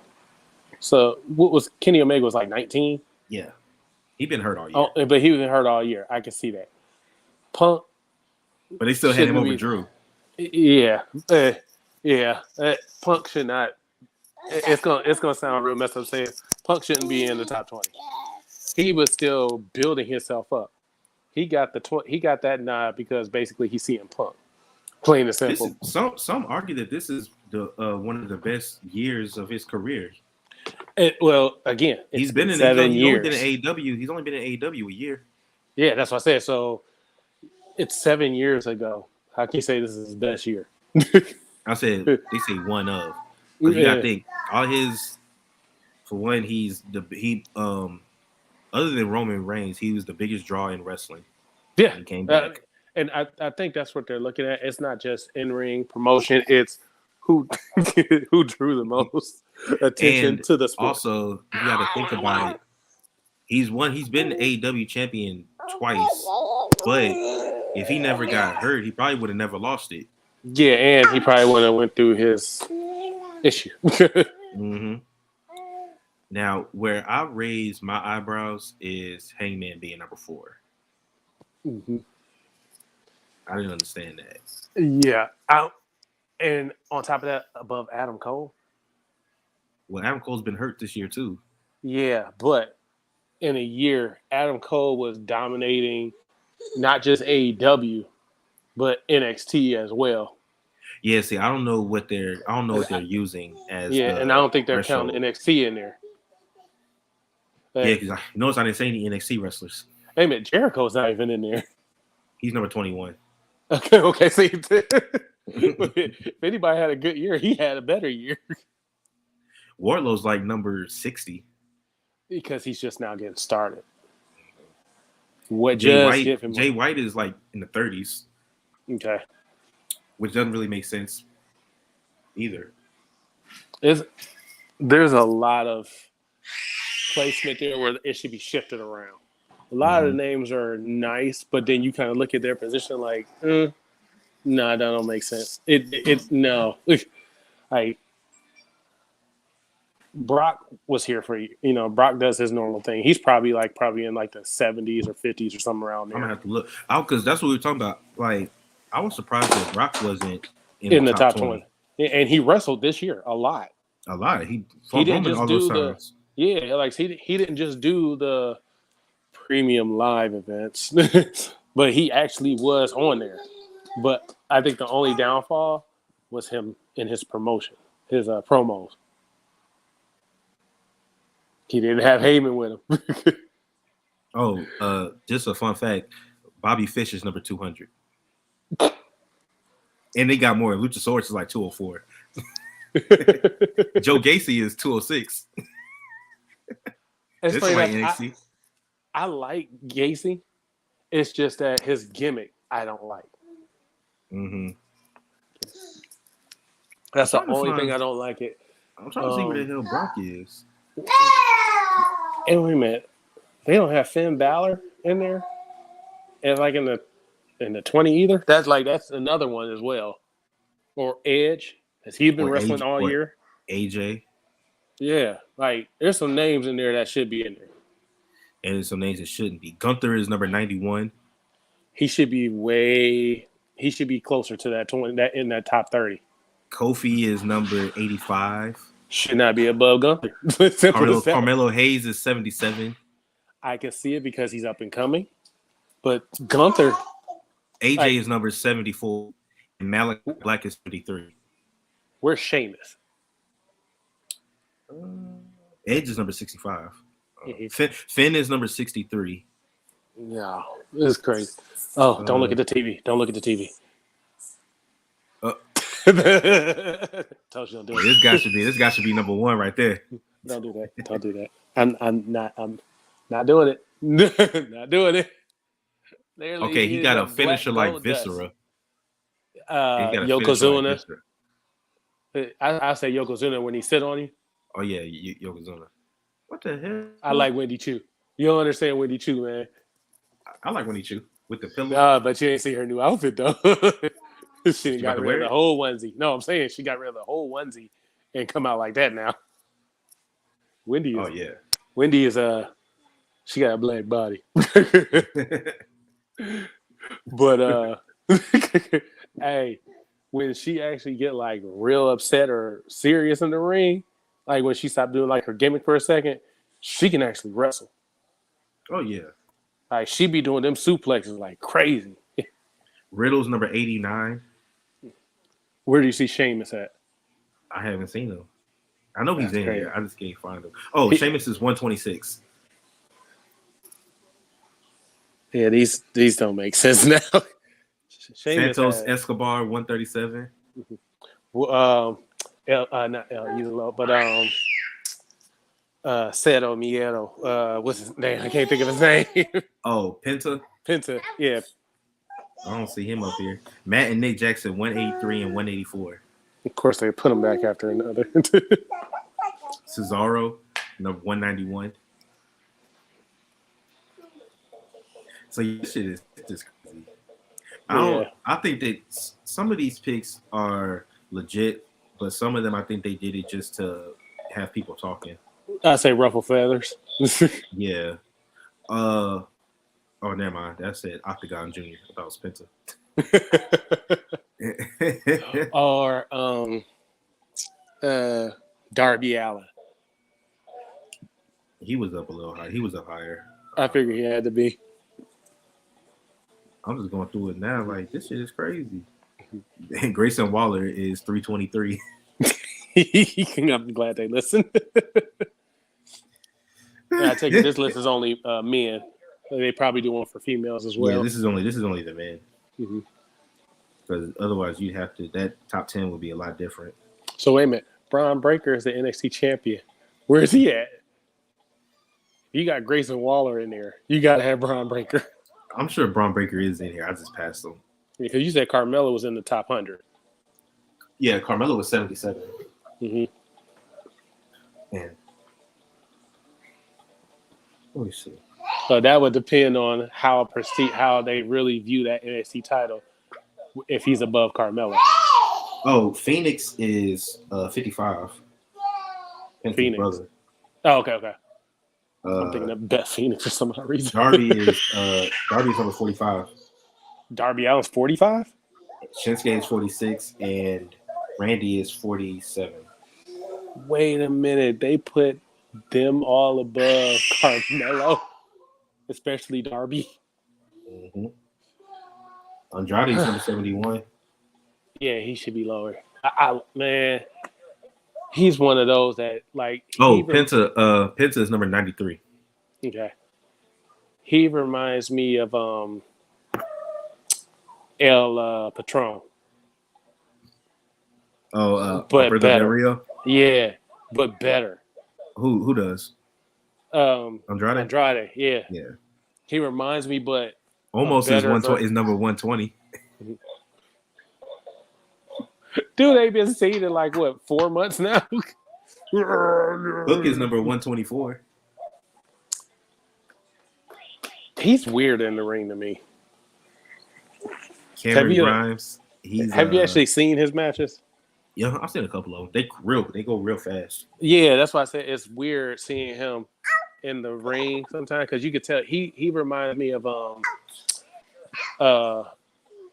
So what was Kenny Omega was like 19? Yeah. He'd been hurt all year. Oh, but he was hurt all year. I can see that. Punk. But they still had him over Drew. Yeah. Punk should not. It's gonna sound real messed up saying Punk shouldn't be in the top 20. He was still building himself up. He got that nod because basically he's seeing Punk. Plain and simple. Some argue that this is the one of the best years of his career. Well, again, he's been in 7 years. He's only been in AEW a year. Yeah, that's what I said. So it's 7 years ago. How can you say this is his best year? I said they say one of. Because you gotta think all his. For one, other than Roman Reigns, he was the biggest draw in wrestling. Yeah, he came back. And I think that's what they're looking at. It's not just in-ring promotion. It's who drew the most attention to the sport. Also, you got to think about it. He's been AEW champion twice, but if he never got hurt, he probably would have never lost it. Yeah, and he probably would have went through his issue. Mm-hmm. Now, where I raise my eyebrows is Hangman being number 4. Mm-hmm. I didn't understand that. Yeah, and on top of that, above Adam Cole. Well, Adam Cole's been hurt this year too. Yeah, but in a year, Adam Cole was dominating not just AEW, but NXT as well. Yeah, see, I don't know what they're using as. Yeah, and I don't think they're counting NXT in there. Yeah, because I noticed I didn't say any NXT wrestlers. Hey man, Jericho's not even in there. He's number 21. Okay. See, if anybody had a good year, he had a better year. Wardlow's like number 60 because he's just now getting started. Jay White is like in the 30s. Okay, which doesn't really make sense either. There's a lot of placement there where it should be shifted around. A lot of the names are nice, but then you kind of look at their position like, no, that don't make sense. No. Brock was here for Brock does his normal thing. He's probably in like the 70s or 50s or something around there. I'm gonna have to look out because that's what we were talking about. Like, I was surprised that Brock wasn't in the top 20. And he wrestled this year a lot. He didn't just do he didn't just do the premium live events, but he actually was on there. But I think the only downfall was him in his promotion, his promos. He didn't have Heyman with him. Just a fun fact: Bobby Fish is number 200, and they got more. Luchasaurus is like 204. Joe Gacy is 206. It's There's funny somebody in enough. NXT. I like Gacy. It's just that his gimmick I don't like. Mm-hmm. That's the only thing I don't like it. I'm trying to see where the hell Brock is. And wait a minute, they don't have Finn Balor in there, and like in the 20 either. That's another one as well. Or Edge, has he been wrestling all year? AJ. Yeah, like there's some names in there that should be in there. And there's some names that shouldn't be. Gunther is number 91. He should be He should be closer to that 20 that in that top 30. Kofi is number 85. Should not be above Gunther. Carmelo Hayes is 77. I can see it because he's up and coming. But Gunther, AJ is number 74. And Malik Black is 73. Where's Sheamus? Edge is number 65. Finn is number 63. No, this is crazy. Oh, don't look at the TV. Don't look at the TV. Told you don't do it. This guy should be number one right there. Don't do that. Don't do that. I'm not doing it. Not doing it. Okay, he got a finisher like Viscera. Yokozuna. I say Yokozuna when he sit on you. Oh yeah, Yokozuna. What the hell? I like Wendy Chu. You don't understand Wendy Chu, man. I like Wendy Chu with the pillow. But you ain't see her new outfit though. She got rid of the whole onesie. No, I'm saying she got rid of the whole onesie and come out like that now. Wendy is she got a black body. But hey, when she actually get like real upset or serious in the ring, like when she stopped doing like her gimmick for a second, she can actually wrestle. Oh yeah. Like she be doing them suplexes like crazy. Riddle's number 89. Where do you see Sheamus at? I haven't seen him. I know he's in here. I just can't find him. Oh, Sheamus is 126. Yeah, these don't make sense now. Santos Escobar 137. Not Isolo, but Cero Miedo. What's his name? I can't think of his name. Oh, Penta. Yeah. I don't see him up here. Matt and Nick Jackson 183 and 184. Of course, they put him back after another. Cesaro number 191. So this shit is just crazy. I think that some of these picks are legit, but some of them I think they did it just to have people talking. I say ruffle feathers. Yeah. Oh, never mind. That said Octagon Jr. I thought it was Penta. Or Darby Allin. He was up a little high. He was up higher. I figured he had to be. I'm just going through it now. Like, this shit is crazy. And Grayson Waller is 323. I'm glad they listened. I take it this list is only men. They probably do one for females as well. Yeah, this is only the men. Because otherwise, you'd have to. That top 10 would be a lot different. So wait a minute, Braun Breaker is the NXT champion. Where is he at? You got Grayson Waller in there. You got to have Braun Breaker. I'm sure Braun Breaker is in here. I just passed him. Because you said Carmelo was in the top 100. Yeah, Carmelo was 77. Man. Let me see. So that would depend on how they really view that NXT title if he's above Carmelo. Oh, Phoenix is 55. Phoenix. Brother. Oh, okay. I'm thinking of Beth Phoenix for some odd reason. Darby's number 45. Darby Allin's 45? Shinsuke is 46, and Randy is 47. Wait a minute. They put them all above Carmelo, especially Darby. Mm-hmm. Andrade's number 71. Yeah, he should be lower. Man, he's one of those that like. Penta is number 93. Okay. He reminds me of El Patron. Oh, but Alberto better. Del Rio? Yeah, but better. Who does? Andrade, yeah. Yeah. He reminds me, but Almost is 120 is number 120. Dude, they've been seeded like what 4 months now. Hook is number 124. He's weird in the ring to me. Cameron Grimes. Have you actually seen his matches? Yeah, I've seen a couple of them. They go real fast. Yeah, that's why I said it's weird seeing him in the ring sometimes because you could tell he reminds me of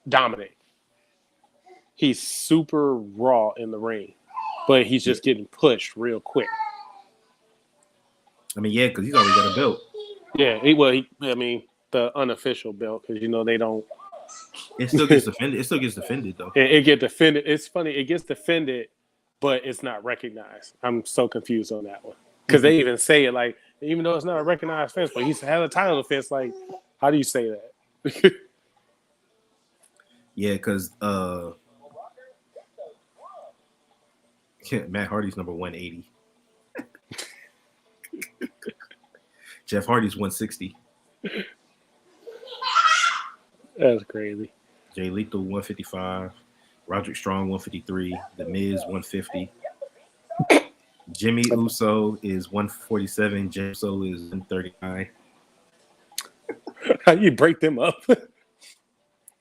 Dominic. He's super raw in the ring, but he's just getting pushed real quick. I mean, yeah, because he's already got a belt. Yeah, the unofficial belt because they don't. It still gets defended. It still gets defended though. It gets defended. It's funny. It gets defended, but it's not recognized. I'm so confused on that one because they even say it like, even though it's not a recognized fence, but he's had a title defense. Like, how do you say that? Yeah, because Matt Hardy's number 180. Jeff Hardy's 160. That's crazy. Jay Lethal 155. Roderick Strong 153. The Miz 150. Jimmy Uso is 147. Jey Uso is 139. How you break them up?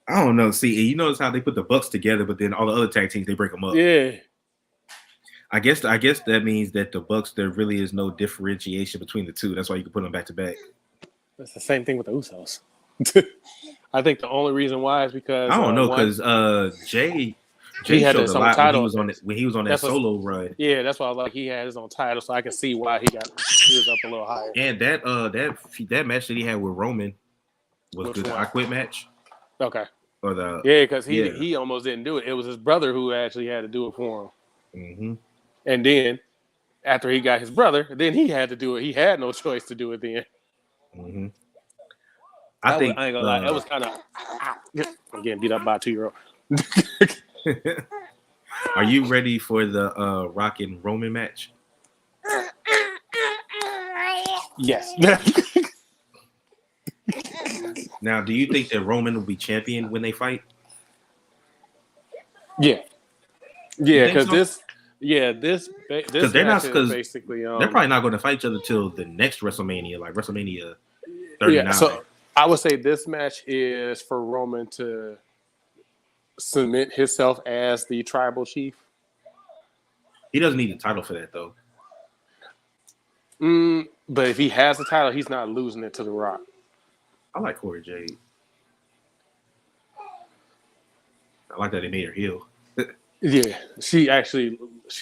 I don't know. See, you notice how they put the Bucks together, but then all the other tag teams they break them up. Yeah. I guess that means that the Bucks, there really is no differentiation between the two. That's why you can put them back to back. That's the same thing with the Usos. I think the only reason why is because I don't know because Jay had showed his a own lot title when he was on that solo run. Yeah, that's why I was like he had his own title, so I can see why he was up a little higher. And that match that he had with Roman was the I Quit match. Okay. Or because he almost didn't do it. It was his brother who actually had to do it for him. Mm-hmm. And then after he got his brother, then he had to do it. He had no choice to do it then. Mm-hmm. I ain't gonna lie. That was kind of getting beat up by a 2-year-old. Are you ready for the Rock and Roman match? Yes. Now, do you think that Roman will be champion when they fight? Yeah. Yeah, because this they're not basically they're probably not going to fight each other till the next WrestleMania, like WrestleMania 39. Yeah, so I would say this match is for Roman to cement himself as the tribal chief. He doesn't need a title for that, though. But if he has the title, he's not losing it to The Rock. I like Corey Jade. I like that they made her heel. Yeah, she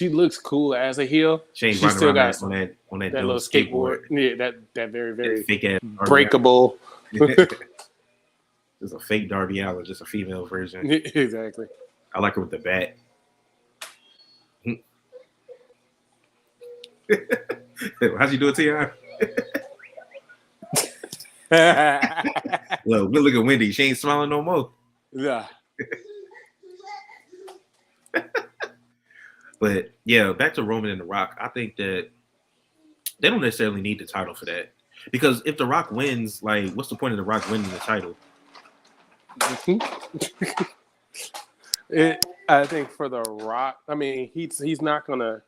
looks cool as a heel. She still got on that little skateboard. Yeah, that very, very fake ass breakable. It's a fake Darby Allin, just a female version. Exactly. I like her with the bat. How'd you do it, T.I.? Look at Wendy. She ain't smiling no more. Yeah. But yeah, back to Roman and The Rock. I think that they don't necessarily need the title for that. Because if The Rock wins, like, what's the point of The Rock winning the title? I think for The Rock, I mean, he's not gonna.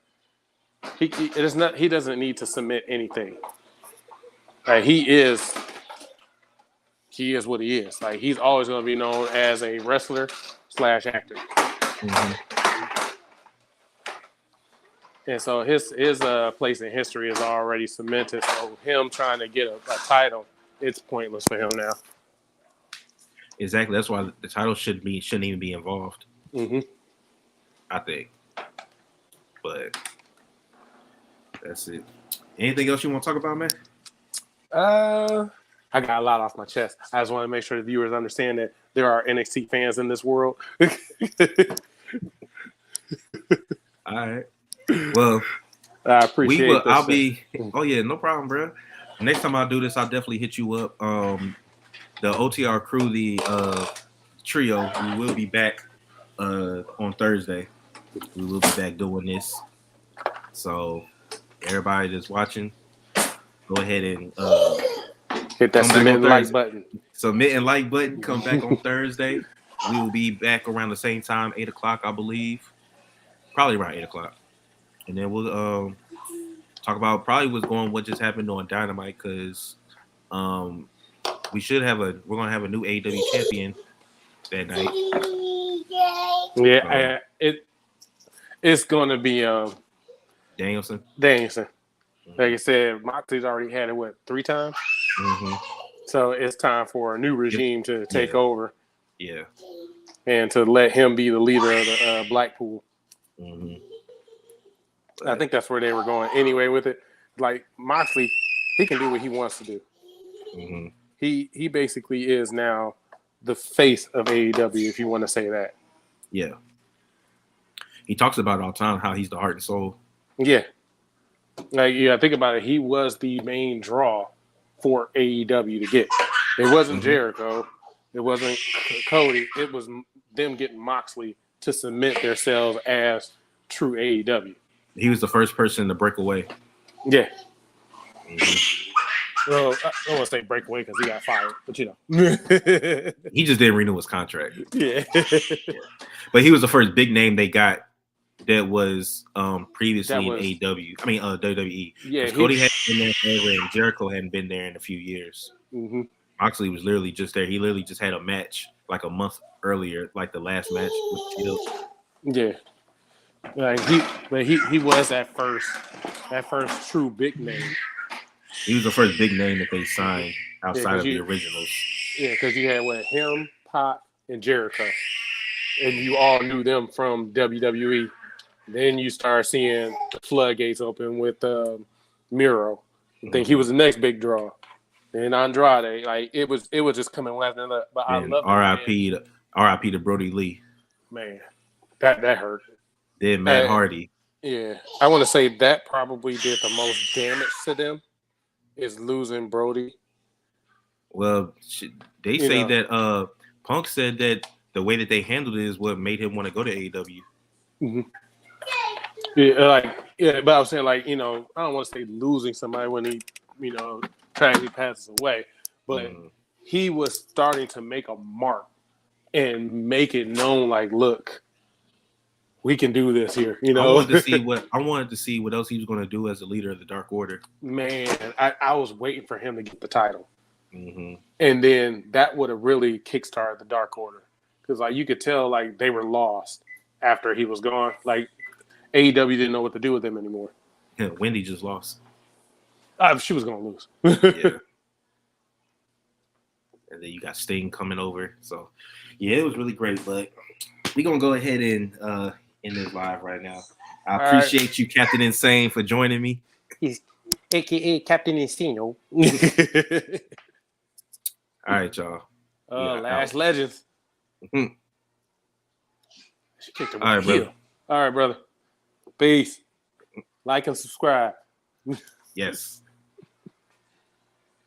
He doesn't need to submit anything. Like, he is what he is. Like, he's always going to be known as a wrestler / actor. Mm-hmm. And so his place in history is already cemented. So him trying to get a title, it's pointless for him now. Exactly. That's why the title shouldn't even be involved. Mm-hmm. I think. But that's it. Anything else you want to talk about, man? I got a lot off my chest. I just want to make sure the viewers understand that there are NXT fans in this world. All right. Well, I appreciate it. I'll be. Oh yeah, no problem, bro. Next time I do this, I'll definitely hit you up. The OTR crew, the trio, we will be back on Thursday. We will be back doing this. So everybody that's watching, go ahead and hit that submit and like button. Submit and like button. Come back on Thursday. We will be back around the same time, 8:00, I believe. Probably around 8:00. And then we'll talk about probably what just happened on Dynamite, because we're gonna have a new AEW champion that night. Yeah, it's gonna be Danielson. Like I said, Moxley's already had it 3 times. Mm-hmm. So it's time for a new regime to take over. Yeah. And to let him be the leader of the Blackpool. Mm-hmm. I think that's where they were going anyway with it. Like Moxley, he can do what he wants to do. Mm-hmm. He basically is now the face of AEW, if you want to say that. Yeah. He talks about it all the time, how he's the heart and soul. Yeah. Like, think about it. He was the main draw for AEW to get. It wasn't Jericho. It wasn't Cody. It was them getting Moxley to cement themselves as true AEW. He was the first person to break away. Yeah. Well, I don't want to say break away because he got fired, but he just didn't renew his contract. Yeah. But he was the first big name they got that was previously in AEW. I mean, WWE. Yeah. Cody hadn't been there forever, and Jericho hadn't been there in a few years. Mm-hmm. Moxley was literally just there. He literally just had a match like a month earlier, like the last match with Shield. Yeah. Like he was that first true big name. He was the first big name that they signed outside of the originals. Yeah, because you had him, Pac, and Jericho, and you all knew them from WWE. Then you start seeing the floodgates open with Miro. I think he was the next big draw. And Andrade, like it was just coming left and left. But and I love R.I.P. to Brody Lee. Man, that hurt. Then Matt Hardy. Yeah, I want to say that probably did the most damage to them is losing Brody. Well, they say that Punk said that the way that they handled it is what made him want to go to AEW. Mm-hmm. Yeah, but I was saying I don't want to say losing somebody when he tragically passes away, but he was starting to make a mark and make it known, look, we can do this here. I wanted to see what else he was going to do as a leader of the Dark Order. Man, I was waiting for him to get the title, and then that would have really kickstarted the Dark Order, because you could tell they were lost after he was gone. AEW didn't know what to do with him anymore. Yeah, Wendy just lost. She was going to lose. Yeah. And then you got Sting coming over. So, yeah, it was really great. But we're going to go ahead and end this live right now. I appreciate you, Captain Insane, for joining me. He's a.k.a. Captain Insane. All right, y'all. Last Legends. Mm-hmm. She kicked him with a heel. All right, brother. Peace. Like and subscribe. Yes.